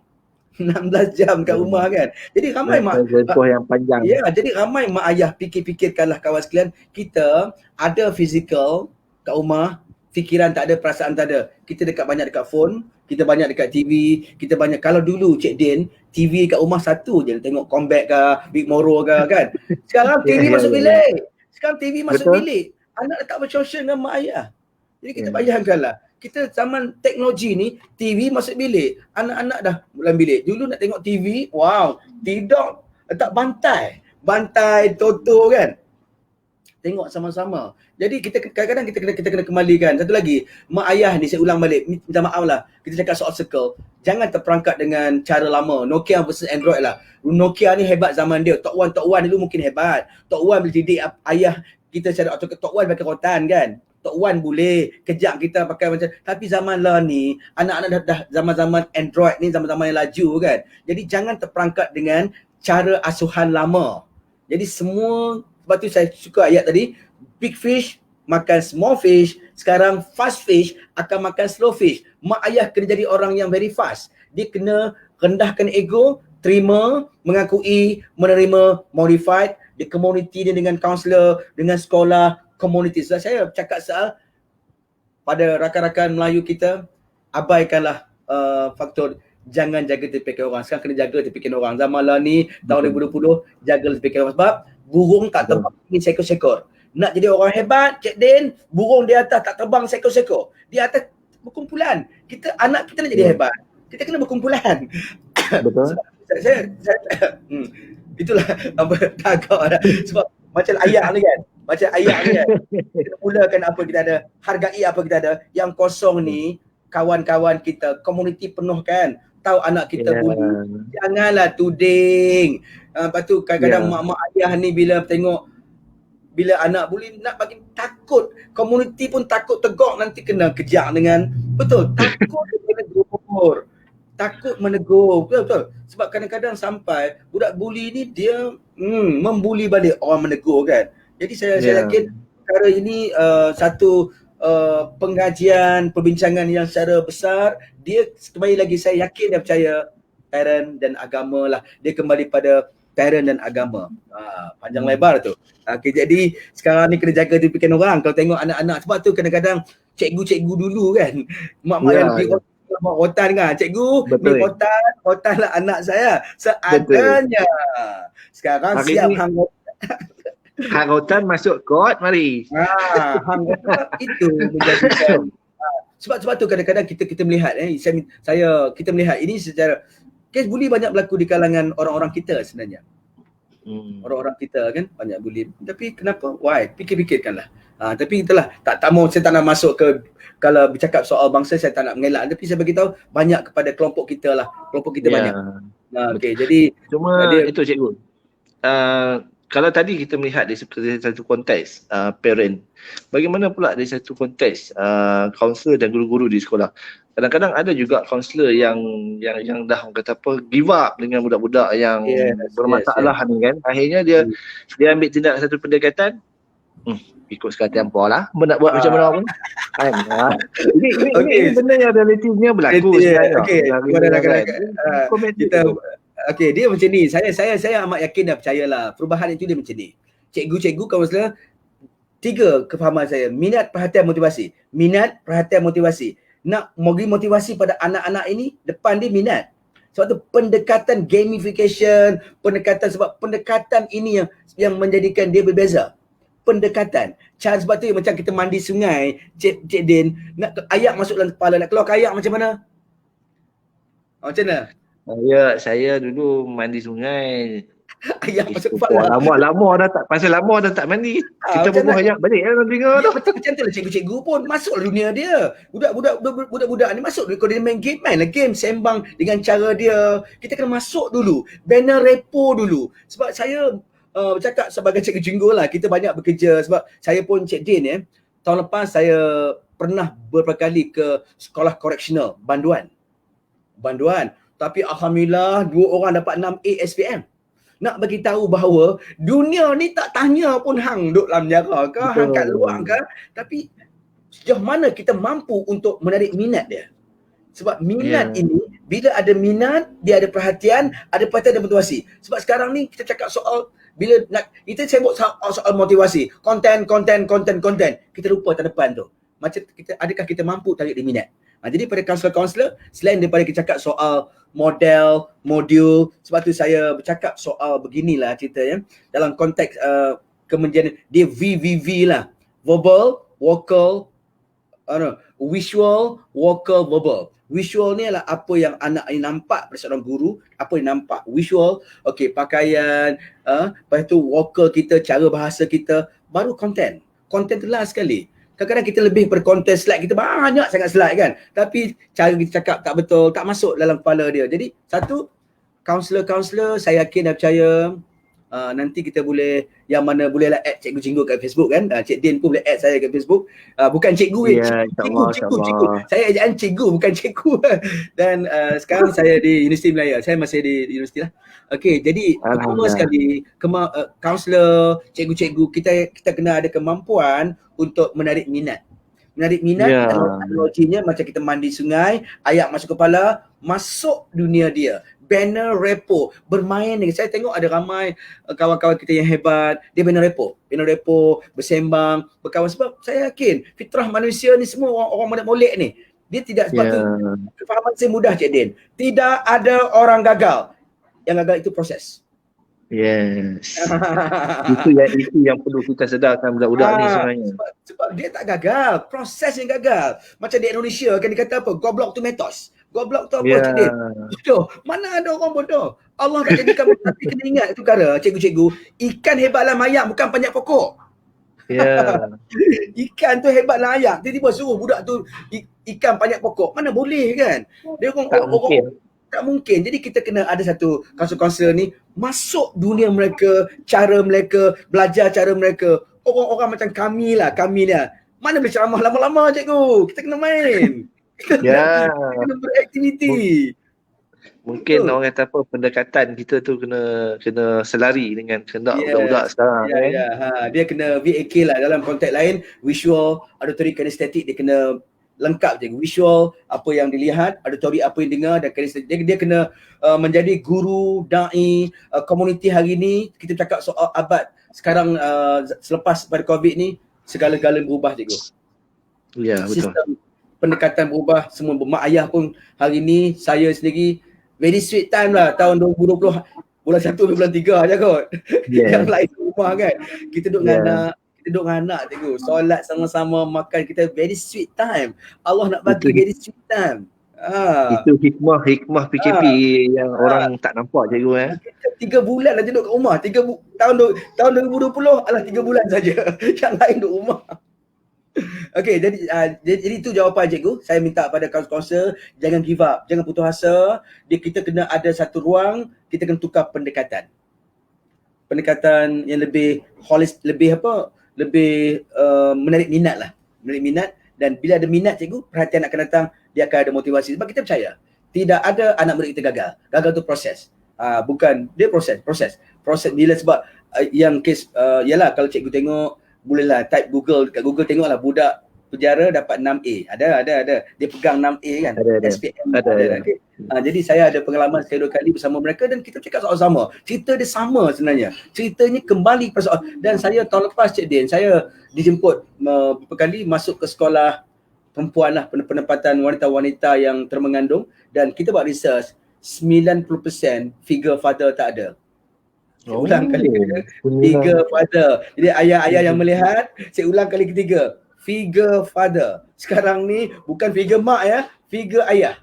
16 jam kat rumah kan. Jadi ramai mak yang panjang. Ya, jadi ramai mak ayah fikirkanlah kawan sekalian, kita ada fizikal kat rumah, fikiran tak ada, perasaan tak ada. Kita banyak dekat phone, kita banyak dekat TV, kita banyak. Kalau dulu Cik Din, TV kat rumah satu je, tengok Combat ke, Big Moro ke kan. Sekarang TV masuk bilik. Sekarang TV masuk bilik. Anak tak bersosial dengan mak ayah. Jadi kita bayangkanlah, kita zaman teknologi ni, TV masuk bilik, anak-anak dah dalam bilik. Dulu nak tengok TV, wow, tidur, letak bantai, Toto kan. Tengok sama-sama. Jadi kadang-kadang kita kena kembalikan. Satu lagi, mak ayah ni saya ulang balik, minta maaf lah, kita cakap soal circle. Jangan terperangkap dengan cara lama, Nokia versus Android lah. Nokia ni hebat zaman dia, Tok Wan dulu mungkin hebat. Tok Wan boleh didik ayah kita cara Tok Wan pakai rotan kan. Tok Wan boleh kejap kita pakai macam, tapi zaman lah ni anak-anak dah zaman-zaman Android ni, zaman-zaman yang laju kan. Jadi jangan terperangkap dengan cara asuhan lama. Jadi semua, sebab tu saya suka ayat tadi, big fish makan small fish, sekarang fast fish akan makan slow fish. Mak ayah kena jadi orang yang very fast. Dia kena rendahkan ego, terima, mengakui, menerima, modified, di community dia dengan kaunselor, dengan sekolah, community. So, saya cakap soal pada rakan-rakan Melayu kita, abaikanlah faktor jangan jaga terpikiran orang. Sekarang kena jaga terpikiran orang. Zaman lah ni, tahun 2020, jaga terpikiran orang. Sebab burung tak terbang ingin sekor-sekor. Nak jadi orang hebat, Cik Din, burung di atas tak terbang sekor-sekor. Di atas berkumpulan. Anak kita nak jadi hebat, kita kena berkumpulan. Betul. Itulah apa tagak dah. Sebab macam ayah ni kan, kita mulakan apa kita ada, hargai apa kita ada. Yang kosong ni kawan-kawan kita, komuniti penuh kan. Tahu anak kita bully, janganlah tuding. Lepas tu kadang-kadang mak-mak ayah ni bila bila anak bully nak bagi takut, komuniti pun takut tegak nanti kena kejar dengan, betul, takut menegur. Takut menegur, betul. Sebab kadang-kadang sampai budak bully ni dia membuli balik orang menegur kan. Jadi saya yakin perkara ini satu pengajian, perbincangan yang secara besar, dia kembali lagi saya yakin dan percaya parent dan agama lah. Dia kembali pada parent dan agama. Panjang lebar tu. Okay, jadi sekarang ni kena jaga pikiran orang kalau tengok anak-anak. Sebab tu kadang-kadang cikgu-cikgu dulu kan, mak-mak yang pergi rotan kan, cikgu ni rotan lah anak saya seadanya. Sekarang hari siap hang hang rotan masuk kot, mari. Hang rotan itu menjadikan sebab tu kadang-kadang kita melihat kita melihat ini secara kes bully banyak berlaku di kalangan orang-orang kita sebenarnya. Orang-orang kita kan banyak bully. Tapi kenapa? Why? Fikir-fikirkanlah. Tapi itulah tak mau, saya tak nak masuk ke, kalau bercakap soal bangsa saya tak nak mengelak, tapi saya bagi tahu banyak kepada kelompok kita lah. Kelompok kita banyak. Okey, jadi cuma itu cikgu. Kalau tadi kita melihat dari satu konteks parent, bagaimana pula dari satu konteks kaunselor dan guru-guru di sekolah? Kadang-kadang ada juga kaunselor yang dah kata apa, give up dengan budak-budak yang bermasalah ni kan. Akhirnya dia ambil tindak satu pendekatan, ikut sekali tempoh lah, nak buat macam mana pun kan. Ini benda yang realitinya berlaku sebenarnya. Okey, dia macam ni. Saya amat yakin dan percayalah perubahan itu dia macam ni. Cikgu-cikgu, kaunselor, 3 kefahaman saya. Minat, perhatian, motivasi. Minat, perhatian, motivasi. Nak bagi motivasi pada anak-anak ini, depan dia minat. Sebab tu pendekatan gamification, sebab pendekatan ini yang menjadikan dia berbeza. Pendekatan. Cara sebab tu macam kita mandi sungai, Cik Din, nak ayak masuk dalam kepala, nak keluar ayak macam mana? Macam mana? Saya dulu mandi sungai. Ayak masuk kepala. Lama dah tak mandi. Kita bubuh ayak balik dalam telinga tu. Macam tu lah cikgu-cikgu pun masuk dunia dia. Budak-budak ni masuk, kalau dia main game, mainlah game, sembang dengan cara dia. Kita kena masuk dulu. Banner repo dulu. Sebab saya bercakap sebagai cikgu jinggo lah, kita banyak bekerja. Sebab saya pun Cik Din tahun lepas saya pernah beberapa kali ke sekolah koreksional Banduan. Tapi alhamdulillah 2 orang dapat 6A SPM. Nak bagi tahu bahawa dunia ni tak tanya pun hang duduk dalam penjara ke, hang kat luar ke, tapi sejauh mana kita mampu untuk menarik minat dia. Sebab minat ini, bila ada minat, dia ada perhatian dan motivasi. Sebab sekarang ni kita cakap soal, bila nak kita sebut soal motivasi, konten, kita lupa tahun depan tu. Macam adakah kita mampu tarik dia minat? Jadi pada kaunselor-kaunselor, selain daripada kita cakap soal modul, sebab tu saya bercakap soal beginilah ceritanya, dalam konteks kemudian dia VVV lah, verbal, vocal, visual, vocal, verbal. Visual ni adalah apa yang anak ini nampak pada seorang guru, apa yang nampak, visual, pakaian, lepas tu vocal kita, cara bahasa kita, baru konten tu last sekali. Kadang-kadang kita lebih berkonten, slide kita banyak sangat slide kan. Tapi cara kita cakap tak betul, tak masuk dalam kepala dia. Jadi satu, kaunselor saya yakin dan percaya nanti kita boleh, yang mana bolehlah add Cikgu Jinggo kat Facebook kan. Cik Din pun boleh add saya kat Facebook. Bukan cikgu cikgu. Saya ejaan cikgu, bukan cikgu. Dan sekarang saya di Universiti Malaya. Saya masih di universiti lah. Okey, jadi pertama sekali kaunselor, cikgu-cikgu, kita kena ada kemampuan untuk menarik minat. Analoginya macam kita mandi sungai, ayak masuk kepala, masuk dunia dia. Banner repo, bermain dengan, saya tengok ada ramai kawan-kawan kita yang hebat, dia banner repo, bersembang, berkawan. Sebab saya yakin fitrah manusia ni semua orang molek ni. Dia tidak, sebab tu kefahaman saya mudah Cik Din. Tidak ada orang gagal. Yang gagal itu proses. Yes. itu yang perlu kita sedarkan budak-budak ni sebenarnya. Sebab dia tak gagal, proses yang gagal. Macam di Indonesia kan dikata apa? Goblok tu metos. Goblok tu apa Cik Din? Bodoh. Mana ada orang bodoh? Allah tak jadikan tapi kena ingat itu perkara cikgu-cikgu. Ikan hebatlah mayak, bukan panjat pokok. Ikan tu hebatlah ayak. Tiba-tiba suruh budak tu ikan panjat pokok. Mana boleh kan? Dia orang tak mungkin. Jadi kita kena ada satu kaunselor ni masuk dunia mereka, cara mereka, belajar cara mereka. orang-orang macam kami ni mana boleh ceramah lama-lama cikgu. Kita kena main. Kita Ya, kena beraktiviti. mungkin Betul. orang kata apa, pendekatan kita tu kena selari dengan kehendak budak-budak Yes. sekarang Ya, kan. ya. Dia kena VAK lah dalam konteks lain. Visual, auditory, kinestetik dia kena lengkap je. Visual, apa yang dilihat, auditory apa yang dengar dan kinestetik. Dia kena menjadi guru, da'i, komuniti hari ni. Kita cakap soal abad sekarang selepas pada COVID ni, segala-gala berubah cikgu. Ya, betul. Sistem pendekatan berubah, semua mak ayah pun hari ni saya sendiri very sweet time lah tahun 2020 bulan 1 sampai bulan 3 je kot. Yang Yeah. lain rumah kan. Kita duduk Yeah. dengan anak cikgu. Solat sama-sama, makan, kita very sweet time. Allah nak bagi very sweet time. Itu hikmah PKP yang orang tak nampak cikgu. Kita 3 bulan lah duduk kat rumah. Tahun 2020 alah 3 bulan saja. Yang lain duduk rumah. Okey, jadi itu jawapan cikgu. Saya minta pada kawan-kawan jangan give up, jangan putus asa. Kita kena ada satu ruang, kita kena tukar pendekatan. Pendekatan yang lebih lebih menarik minat lah. Menarik minat, dan bila ada minat cikgu, perhatian akan datang, dia akan ada motivasi. Sebab kita percaya, tidak ada anak murid kita gagal. Gagal tu proses. Bukan, dia proses. Proses bila sebab yang kes, yalah kalau cikgu tengok, bolehlah type Google, dekat Google tengoklah budak penjara dapat 6A. Ada. Dia pegang 6A kan. Ada. SPM ada. Okay. Jadi saya ada pengalaman sekali 2 kali bersama mereka dan kita cakap soal sama. Cerita dia sama sebenarnya. Ceritanya kembali pada soal. Dan saya tahun lepas Cik Din, saya dijemput beberapa kali masuk ke sekolah perempuan lah, penempatan wanita-wanita yang termengandung, dan kita buat research 90% figure father tak ada. Saya ulang kali ketiga, figure father. Jadi ayah-ayah yang melihat, saya ulang kali ketiga, figure father. Sekarang ni bukan figure mak ya, figure ayah.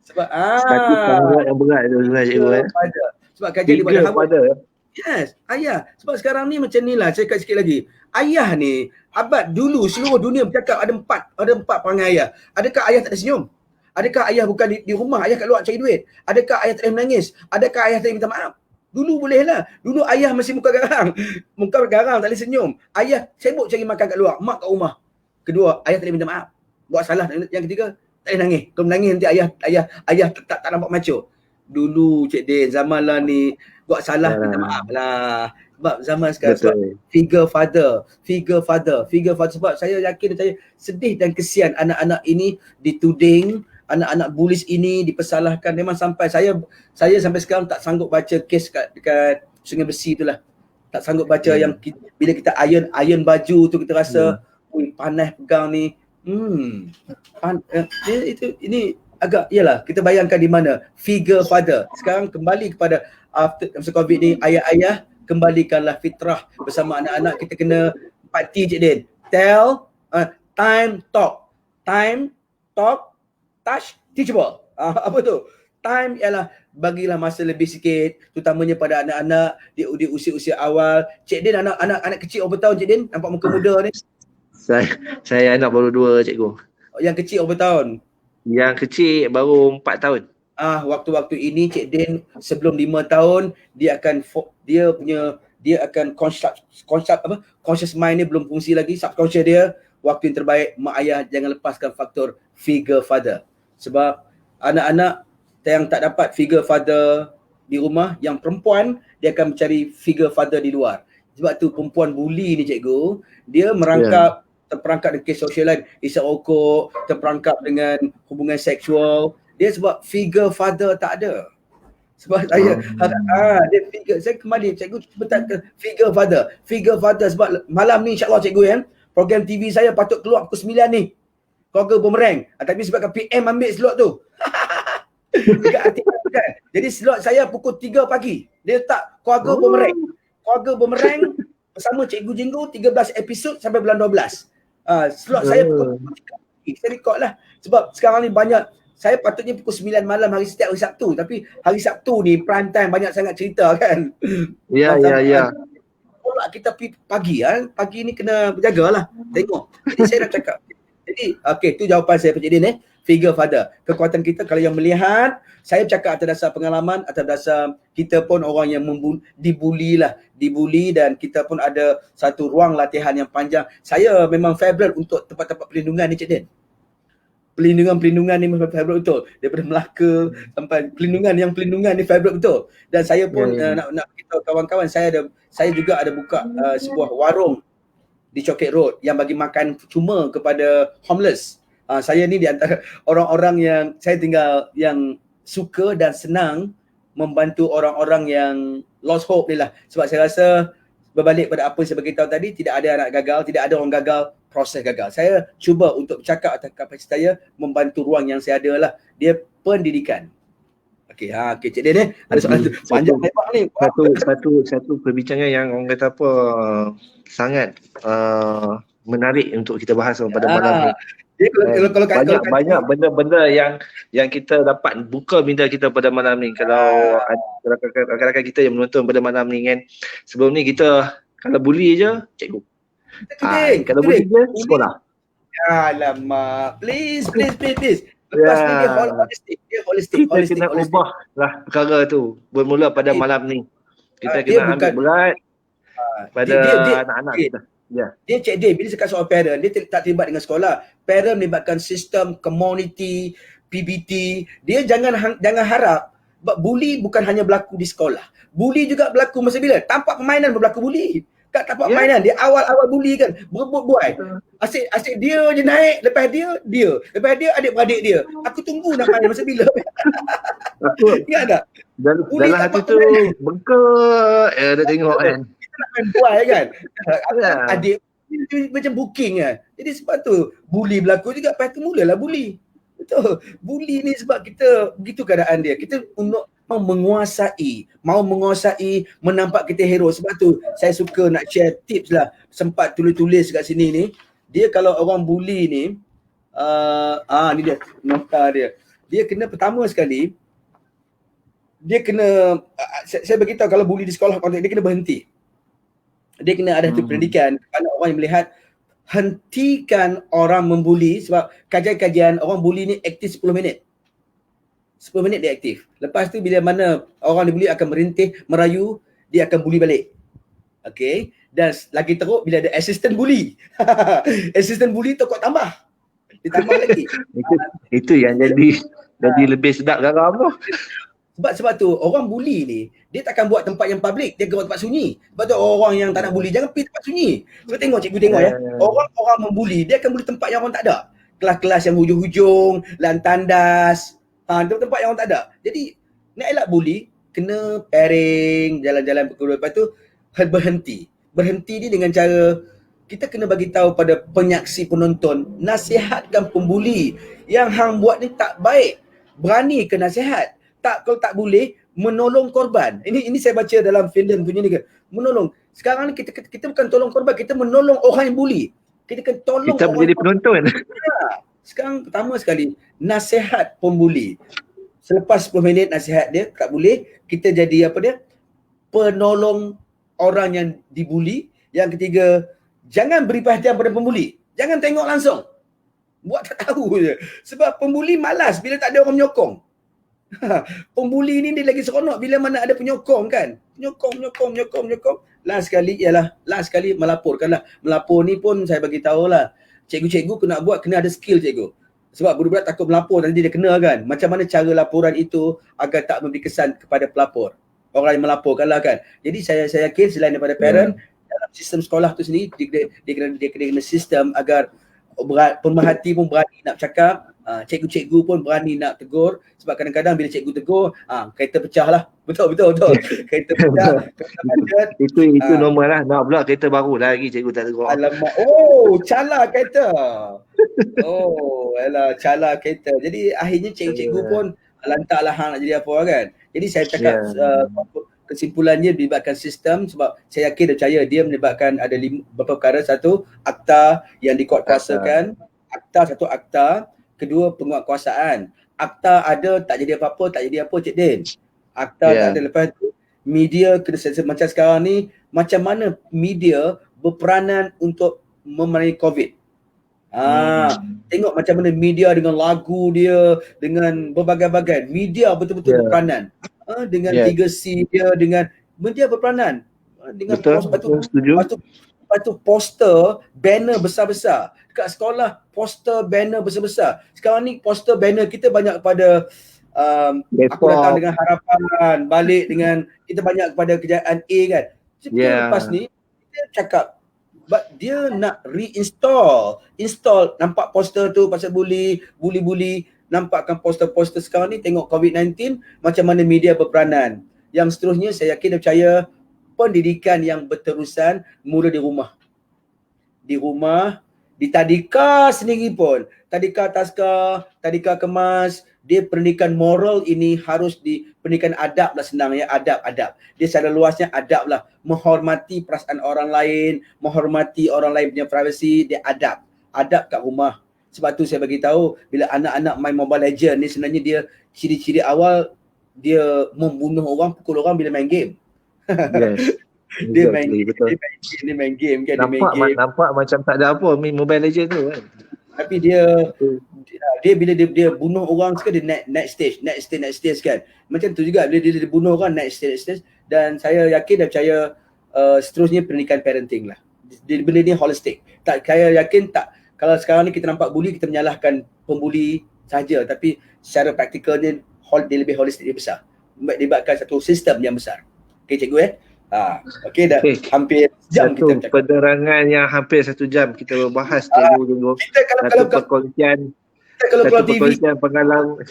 Sebab satu tanggungan yang berat tu sebenarnya cikgu. Father. Sebab kajian di Figure father. Yes, ayah. Sebab sekarang ni macam ni lah, saya kat sikit lagi. Ayah ni, abad dulu seluruh dunia bercakap ada empat perangai ayah. Adakah ayah tak ada senyum? Adakah ayah bukan di rumah, ayah kat luar cari duit? Adakah ayah tak boleh menangis? Adakah ayah tak boleh minta maaf? Dulu boleh lah. Dulu ayah masih muka garang. Muka garang, tak boleh senyum. Ayah sibuk cari makan kat luar, mak kat rumah. Kedua, ayah tak boleh minta maaf. Buat salah. Yang ketiga, tak boleh nangis. Kalau menangis nanti ayah tak nampak macho. Dulu Cik Din, zaman lah ni, buat salah minta maaf lah. Sebab zaman sekarang, sebab figure father. Sebab saya yakin, saya sedih dan kesian anak-anak ini dituding, anak-anak bulis ini dipersalahkan. Memang sampai saya sampai sekarang tak sanggup baca kes dekat Sungai Besi tu lah. Tak sanggup baca yang bila kita iron baju tu kita rasa panas pegang ni. Ini agak, yalah, kita bayangkan di mana figure father. Sekarang kembali kepada after COVID ni, ayah-ayah kembalikanlah fitrah bersama anak-anak. Kita kena 4T Cik Din. Tell, time, talk. Time, talk, touch, teachable. Apa tu? Time ialah bagilah masa lebih sikit, terutamanya pada anak-anak di usia-usia awal. Cik Din, anak kecil berapa tahun Cik Din? Nampak muka muda ni. Saya anak baru 2 cikgu. Yang kecil berapa tahun? Yang kecil baru 4 tahun. Waktu-waktu ini Cik Din sebelum 5 tahun dia akan conscious mind ni belum fungsi lagi, subconscious dia. Waktu yang terbaik mak ayah jangan lepaskan faktor figure father. Sebab anak-anak yang tak dapat figure father di rumah, yang perempuan dia akan mencari figure father di luar. Sebab tu perempuan bully ni cikgu, dia terperangkap dengan kes sosial lain, isap rokok, terperangkap dengan hubungan seksual. Dia sebab figure father tak ada. Sebab dia figure, saya kembali cikgu betul figure father sebab malam ni insya-Allah cikgu program TV saya patut keluar pukul 9 ni. Keluarga bumerang. Tapi sebabkan PM ambil slot tu. Dekat artikel kan. Jadi slot saya pukul 3 pagi. Dia letak keluarga bumerang. Keluarga bumerang bersama Cikgu Jinggu 13 episod sampai bulan 12. Slot saya pukul 3 pagi. Saya record lah. Sebab sekarang ni banyak, saya patutnya pukul 9 malam setiap hari Sabtu. Tapi hari Sabtu ni prime time banyak sangat cerita kan. Ya. Tolak kita pergi pagi. Pagi ni kena berjagalah. Tengok. Jadi saya nak cakap. Jadi tu jawapan saya Cik Din. figure father. Kekuatan kita kalau yang melihat, saya cakap atas dasar pengalaman, atas dasar kita pun orang yang dibuli dan kita pun ada satu ruang latihan yang panjang. Saya memang favourite untuk tempat-tempat perlindungan ni Cik Din. Pelindungan ni memang favourite betul. Daripada Melaka sampai pelindungan ni favourite betul. Dan saya pun nak beritahu kawan-kawan, saya juga ada buka sebuah warung di Choket Road yang bagi makan cuma kepada homeless. Saya ni di antara orang-orang yang saya tinggal yang suka dan senang membantu orang-orang yang lost hope ni lah. Sebab saya rasa berbalik pada apa yang saya beritahu tadi, tidak ada anak gagal, tidak ada orang gagal, proses gagal. Saya cuba untuk bercakap atas kapasiti saya, membantu ruang yang saya ada lah. Dia pendidikan. Okey, Cik Din ada soalan tu. Panjang lebar ni. Satu perbincangan yang orang kata apa sangat menarik untuk kita bahas pada malam ni. Banyak benda-benda yang kita dapat buka minda kita pada malam ni. Kalau rakan-rakan kita yang menonton pada malam ni kan, sebelum ni kita kalau bully je cikgu. Kalau bully je sekolah. Alamak, please. Lepas ni dia holistik. Kita kena ubah lah perkara tu. Bermula pada malam ni. Kita kena ambil berat pada anak-anak kita. Dia Cik Din, bila cakap soal parent, dia tak terlibat dengan sekolah. Parent melibatkan sistem, community, PBT. Dia jangan harap, bully bukan hanya berlaku di sekolah. Bully juga berlaku masa bila? Tampak permainan berlaku bully. Kat tapak permainan, dia awal-awal bully kan, berebut buai. Asyik dia je naik, lepas dia, lepas dia adik-beradik dia. Aku tunggu nak main masa bila. Aku ingat tak? Dalam hati tu bengkak, dah tengok kan. Kita nak main buai kan. Adik macam booking kan. Jadi sebab tu bully berlaku juga, lepas tu mulalah bully. Betul. Bully ni sebab kita begitu keadaan dia. Kita untuk mau menguasai, menampak kita hero. Sebab tu saya suka nak share tips lah. Sempat tulis-tulis kat sini ni. Dia kalau orang bully ni, ni dia nota dia. Dia kena pertama sekali, dia kena, saya beritahu kalau bully di sekolah konteks dia kena berhenti. Dia kena ada tu pendidikan. Kalau orang yang melihat, hentikan orang membuli. Sebab kajian-kajian orang bully ni aktif 10 minit. 10 minit dia aktif. Lepas tu bila mana orang dibuli akan merintih, merayu, dia akan bully balik. Okay. Dan lagi teruk bila ada assistant bully. Assistant bully tokok tambah. Dia tambah lagi. Itu yang jadi lebih sedap garam tu. Sebab tu orang bully ni, dia takkan buat tempat yang public, dia buat tempat sunyi. Sebab tu orang yang tak nak bully, jangan pergi tempat sunyi. Sebab tengok cikgu tengok ya. Orang membuli, dia akan bully tempat yang orang tak ada. Kelas-kelas yang hujung-hujung, lantandas. Tempat yang orang tak ada. Jadi nak elak bully, kena pairing, jalan-jalan berdua. Lepas tu berhenti ni dengan cara kita kena bagi tahu pada penyaksi penonton, nasihatkan pembuli yang hang buat ni tak baik. Berani ke nasihat. Kalau tak boleh menolong korban. Ini saya baca dalam filem punya ni ke. Menolong. Sekarang ni kita bukan tolong korban, kita menolong orang yang bully. Kita kena tolong kita menjadi penonton. Sekarang pertama sekali, nasihat pembuli. Selepas 10 minit nasihat dia, tak boleh, kita jadi penolong orang yang dibuli. Yang ketiga, jangan beri perhatian pada pembuli. Jangan tengok langsung. Buat tak tahu je. Sebab pembuli malas bila tak ada orang menyokong. Pembuli ni dia lagi seronok bila mana ada penyokong kan. Penyokong. Last sekali melaporkanlah. Melapor ni pun saya bagi tahulah. Cikgu-cikgu kena ada skill cikgu. Sebab budak-budak takut melapor nanti dia kena kan. Macam mana cara laporan itu agar tak memberi kesan kepada pelapor. Orang yang melaporkanlah kan. Jadi saya yakin selain daripada parent, dalam sistem sekolah tu sendiri dia kena sistem agar pemerhati pun berani nak cakap, cikgu-cikgu pun berani nak tegur. Sebab kadang-kadang bila cikgu tegur, kereta pecah lah. Betul. Kereta pecah, kereta macet. Itu normal lah. Nak pula kereta baru lagi cikgu tak tegur. Alamak, cala kereta. Cala kereta. Jadi akhirnya cikgu-cikgu pun lantaklah hang nak jadi apa kan. Jadi saya cakap kesimpulannya melibatkan sistem. Sebab saya yakin dan percaya dia melibatkan ada beberapa perkara. Satu, akta yang dikuatkuasakan. Satu akta. Kedua, penguatkuasaan. Akta ada, tak jadi apa-apa, tak jadi apa Cik Din. Akta tak ada. Lepas tu, media kena macam sekarang ni, macam mana media berperanan untuk memerangi COVID. Tengok macam mana media dengan lagu dia, dengan berbagai-bagai media betul-betul berperanan. Dengan 3C dia, dengan media berperanan. Dengan Betul, setuju. Lepas tu poster, banner besar-besar. Dekat sekolah, poster, banner besar-besar. Sekarang ni poster, banner kita banyak kepada aku datang dengan harapan, balik dengan kita banyak kepada kejayaan A kan. Kita lepas ni, kita cakap dia nak install nampak poster tu pasal bully, nampakkan poster-poster sekarang ni, tengok COVID-19 macam mana media berperanan. Yang seterusnya saya yakin dan percaya pendidikan yang berterusan mula di rumah. Di rumah, di tadika sendiri pun, tadika taska, tadika kemas, dia pendidikan moral ini harus di pendidikan adab lah, senang ya, adab. Dia secara luasnya adab lah, menghormati perasaan orang lain, menghormati orang lain punya privasi, dia adab kat rumah. Sebab tu saya bagi tahu bila anak-anak main Mobile Legend ni sebenarnya dia ciri-ciri awal dia membunuh orang, pukul orang bila main game. Yes. Dia main game kan. Nampak macam tak ada apa main Mobile Legend tu kan. Tapi dia bila dia bunuh orang sekali, dia next stage kan. Macam tu juga bila dia bunuh orang, next stage. Dan saya yakin dan percaya seterusnya pendidikan parenting lah. Benda ni holistic. Saya yakin tak, kalau sekarang ni kita nampak bully, kita menyalahkan pembuli saja, tapi secara praktikalnya dia lebih holistik, dia besar. Melibatkan satu sistem yang besar. Okey cikgu okey dah hampir jam kita bercakap. Penerangan yang hampir 1 jam kita berbahas cikgu. Kita kalau perkongsian pengalaman.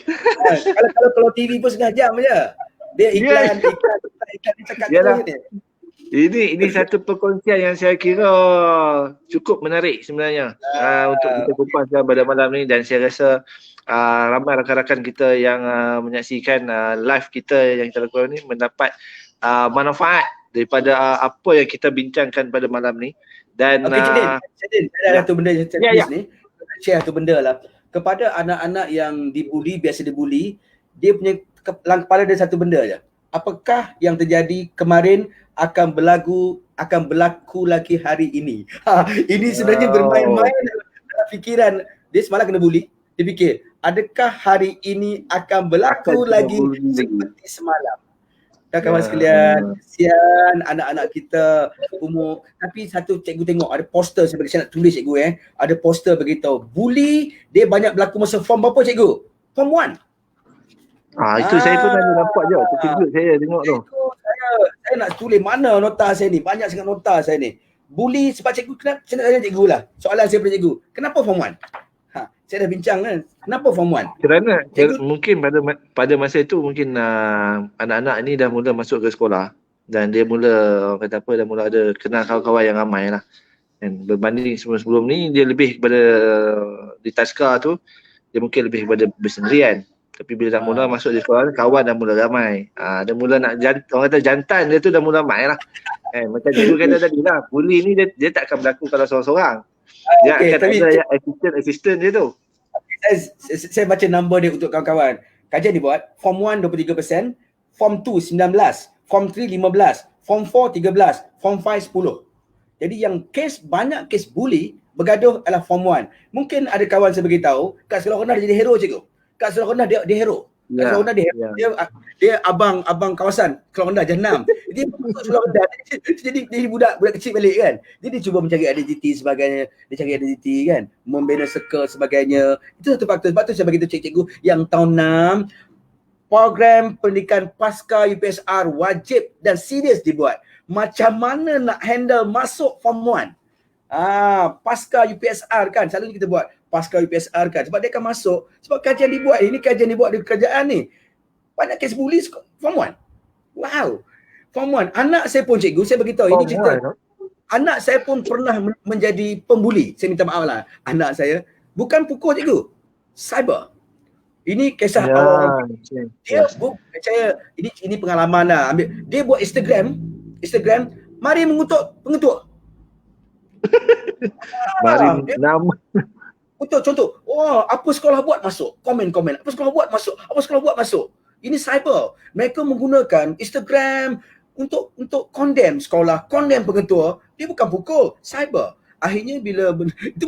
Kalau TV pun setengah jam je. Dia iklan cakap ni. Ini satu perkongsian yang saya kira cukup menarik sebenarnya untuk kita kupaskan pada malam ni, dan saya rasa ramai rakan-rakan kita yang menyaksikan live kita yang kita lakukan ni mendapat manfaat daripada apa yang kita bincangkan pada malam ni. Dan Syedin, ada satu benda ni. Share satu benda lah kepada anak-anak yang dibuli, biasa dibuli, dia punya kepala dia satu benda je. Apakah yang terjadi kemarin akan berlaku lagi hari ini. Ini sebenarnya bermain-main dalam fikiran. Dia semalam kena buli, dia fikir, adakah hari ini akan berlaku lagi seperti semalam? Kawan sekalian, kesian anak-anak kita umur. Tapi satu cikgu tengok ada poster, saya nak tulis cikgu ada poster beritahu bully dia banyak berlaku masa form berapa cikgu? Form 1. Itu saya pun ada nampak je, terkejut saya tengok tu. Saya nak tulis mana nota saya ni, banyak sangat nota saya ni. Bully sebab cikgu, kenapa? Saya nak tanya cikgu lah. Soalan saya pada cikgu, kenapa form 1? Saya dah bincang kan, kenapa form 1? Kerana mungkin pada masa itu mungkin anak-anak ni dah mula masuk ke sekolah, dan dia mula dah mula ada kenal kawan-kawan yang ramai lah. Dan berbanding sebelum-sebelum ni, dia lebih kepada di taska tu, dia mungkin lebih kepada bersendirian. Tapi bila dah mula masuk di sekolah, kawan dah mula ramai. Dia mula nak orang kata jantan dia tu dah mula ramai lah. Macam cikgu kata tadi lah, bully ni dia tak akan berlaku kalau seorang-seorang. Dia akan ada assistant dia tu. Saya baca number dia untuk kawan-kawan. Kajian dibuat, Form 1 23%, Form 2 19%, Form 3 15%, Form 4 13%, Form 5 10%. Jadi yang banyak kes bully bergaduh adalah Form 1. Mungkin ada kawan saya beritahu, kat sekolah rendah dia jadi hero cikgu. Kat sekolah rendah dia hero. Kat sekolah rendah dia abang kawasan sekolah rendah Jahannam. Dia masuk sekolah rendah, jadi budak kecil balik kan. Jadi dia cuba mencari identiti sebagainya, dia cari identiti kan, membina circle sebagainya. Itu satu faktor. Sebab tu saya bagi tahu cikgu yang tahun 6 program pendidikan pasca UPSR wajib dan serius dibuat. Macam mana nak handle masuk Form 1? Pasca UPSR kan, selalu kita buat pasca UPSR kan, sebab dia akan masuk, sebab kajian dibuat di kerajaan ni banyak kes bully Form 1. Wow, Form 1. Anak saya pun cikgu, saya beritahu ini cerita anak saya pun pernah menjadi pembuli. Saya minta maaf lah, anak saya bukan pukul cikgu, cyber. Ini kisah dia percaya, ini pengalaman lah. Dia buat Instagram, mari mengutuk pengetua. Mari nama. Betul, contoh. Apa sekolah buat masuk. Komen. Apa sekolah buat masuk. Ini cyber. Mereka menggunakan Instagram untuk condemn sekolah, condemn pengetua. Dia bukan pukul, cyber. Akhirnya bila itu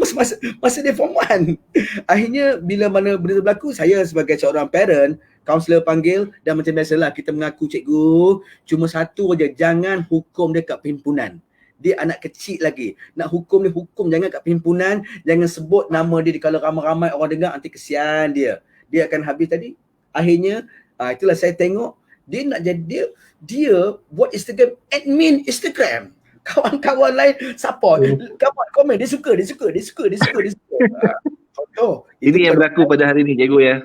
masa dia form 1. Akhirnya bila mana benda tu berlaku, saya sebagai seorang parent, kaunselor panggil dan macam biasalah kita mengaku, cikgu, cuma satu aja, jangan hukum dia kat perhimpunan. Dia anak kecil lagi. Nak hukum dia, hukum jangan kat perhimpunan, jangan sebut nama dia kalau ramai-ramai orang dengar, nanti kesian dia. Dia akan habis tadi. Akhirnya itulah saya tengok dia nak jadi dia buat Instagram, admin Instagram. Kawan-kawan lain support, kawan komen, dia suka. Contoh, Ini yang berlaku pada hari ni cikgu ya.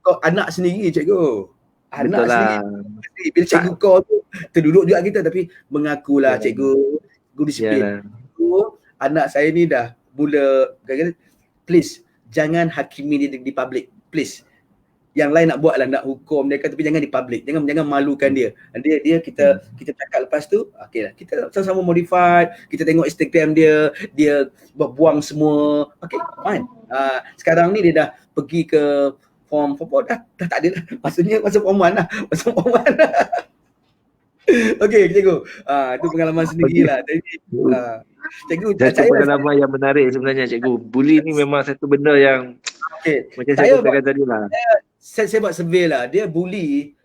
Kau anak sendiri cikgu. Anak Betul lah. sendiri. Bila cikgu call tu, terduduk juga kita tapi mengakulah cikgu disiplin. Cikgu, anak saya ni dah mula, please jangan hakimi dia di public, please. Yang lain nak buat lah, nak hukum dia kan, tapi jangan di public, jangan malukan dia. Dia kita cakap lepas tu, okey lah, kita sama-sama modify, kita tengok Instagram dia buang semua, okey, fine. Sekarang ni dia dah pergi ke form 4 dah tak ada lah, maksudnya masa form 1 lah, okey cikgu, itu pengalaman sendiri lah. Cikgu, satu pengalaman yang menarik sebenarnya cikgu. Bully ni memang satu benda yang macam saya katakan tadi lah. Saya buat survey lah, dia bully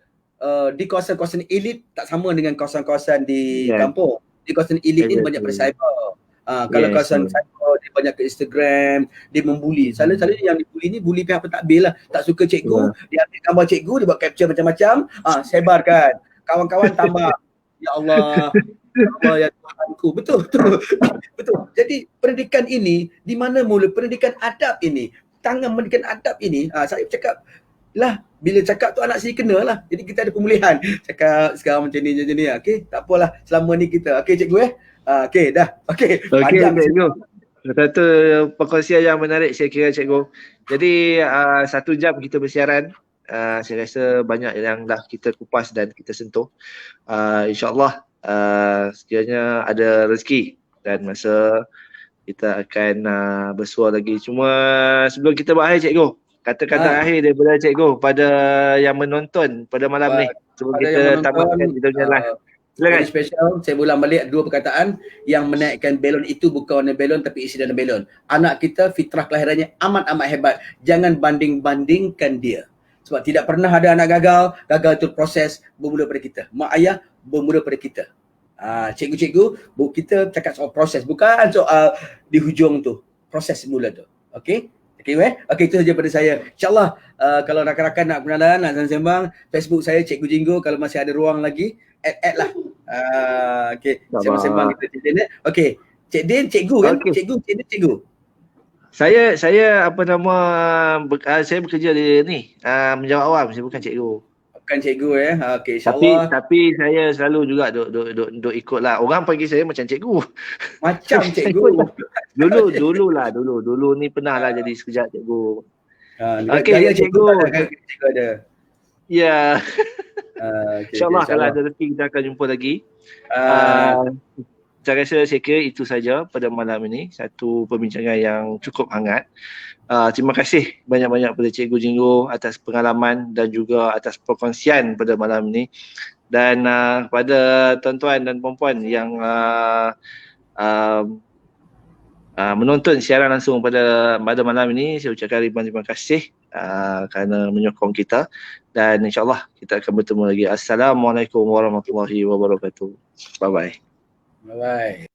di kawasan-kawasan elit tak sama dengan kawasan-kawasan di kampung. Di kawasan elit ni banyak pada cyber. Kalau kawasan cyber dia banyak ke Instagram, dia membuli. Selalu yang dibuli ni bully pihak pentadbir lah. Tak suka cikgu, dia ambil gambar cikgu, dia buat capture macam-macam, sebarkan. Kawan-kawan tambah. Ya Allah, ya Tuhanku. Betul. Jadi pendidikan ini, di mana mula pendidikan adab ini? Tangan pendidikan adab ini, saya cakap lah, bila cakap tu anak sini kena lah. Jadi kita ada pemulihan. Cakap sekarang macam ni. Okey, tak apalah. Selama ni kita. Okey cikgu okey, dah. Okey, cikgu. Satu perkongsian yang menarik saya kira cikgu. Jadi 1 jam kita bersiaran. Saya rasa banyak yang dah kita kupas dan kita sentuh. InsyaAllah sekiranya ada rezeki dan masa kita akan bersua lagi. Cuma sebelum kita berakhir cikgu, kata-kata akhir daripada cikgu pada yang menonton pada malam ni sebelum kita tamatkan kita punya live. Silakan. Special, saya ulang balik 2 perkataan. Yang menaikkan belon itu bukan warna belon tapi isi dalam belon. Anak kita fitrah kelahirannya amat-amat hebat. Jangan banding-bandingkan dia. Sebab tidak pernah ada anak gagal itu proses bermula pada kita. Mak ayah bermula pada kita. Cikgu-cikgu, kita cakap soal proses, bukan soal di hujung tu. Proses mula tu. Okey? Okey, itu saja pada saya. InsyaAllah kalau rakan-rakan nak kenalan, nak sembang, Facebook saya Cikgu Jinggo, kalau masih ada ruang lagi, add lah. Okey, sembang kita Cik Din. Okey, Cik Din, cikgu kan? Okay. Cikgu. Saya apa nama, saya bekerja di ni, menjawab awam, saya bukan cikgu. Bukan cikgu okey, insyaAllah. Tapi saya selalu juga duk ikut lah. Orang panggil saya macam cikgu. Macam cikgu. Dulu ni pernah lah jadi sekejap cikgu. Okey, cikgu ada. Ya. InsyaAllah kalau ada rezeki kita akan jumpa lagi. Saya rasa saya kira itu saja pada malam ini. Satu perbincangan yang cukup hangat. Terima kasih banyak-banyak pada Cikgu Jinggo atas pengalaman dan juga atas perkongsian pada malam ini. Dan kepada tuan-tuan dan puan-puan yang menonton siaran langsung pada malam ini, saya ucapkan ribuan terima kasih kerana menyokong kita. Dan insyaAllah kita akan bertemu lagi. Assalamualaikum warahmatullahi wabarakatuh. Bye-bye. Bye-bye.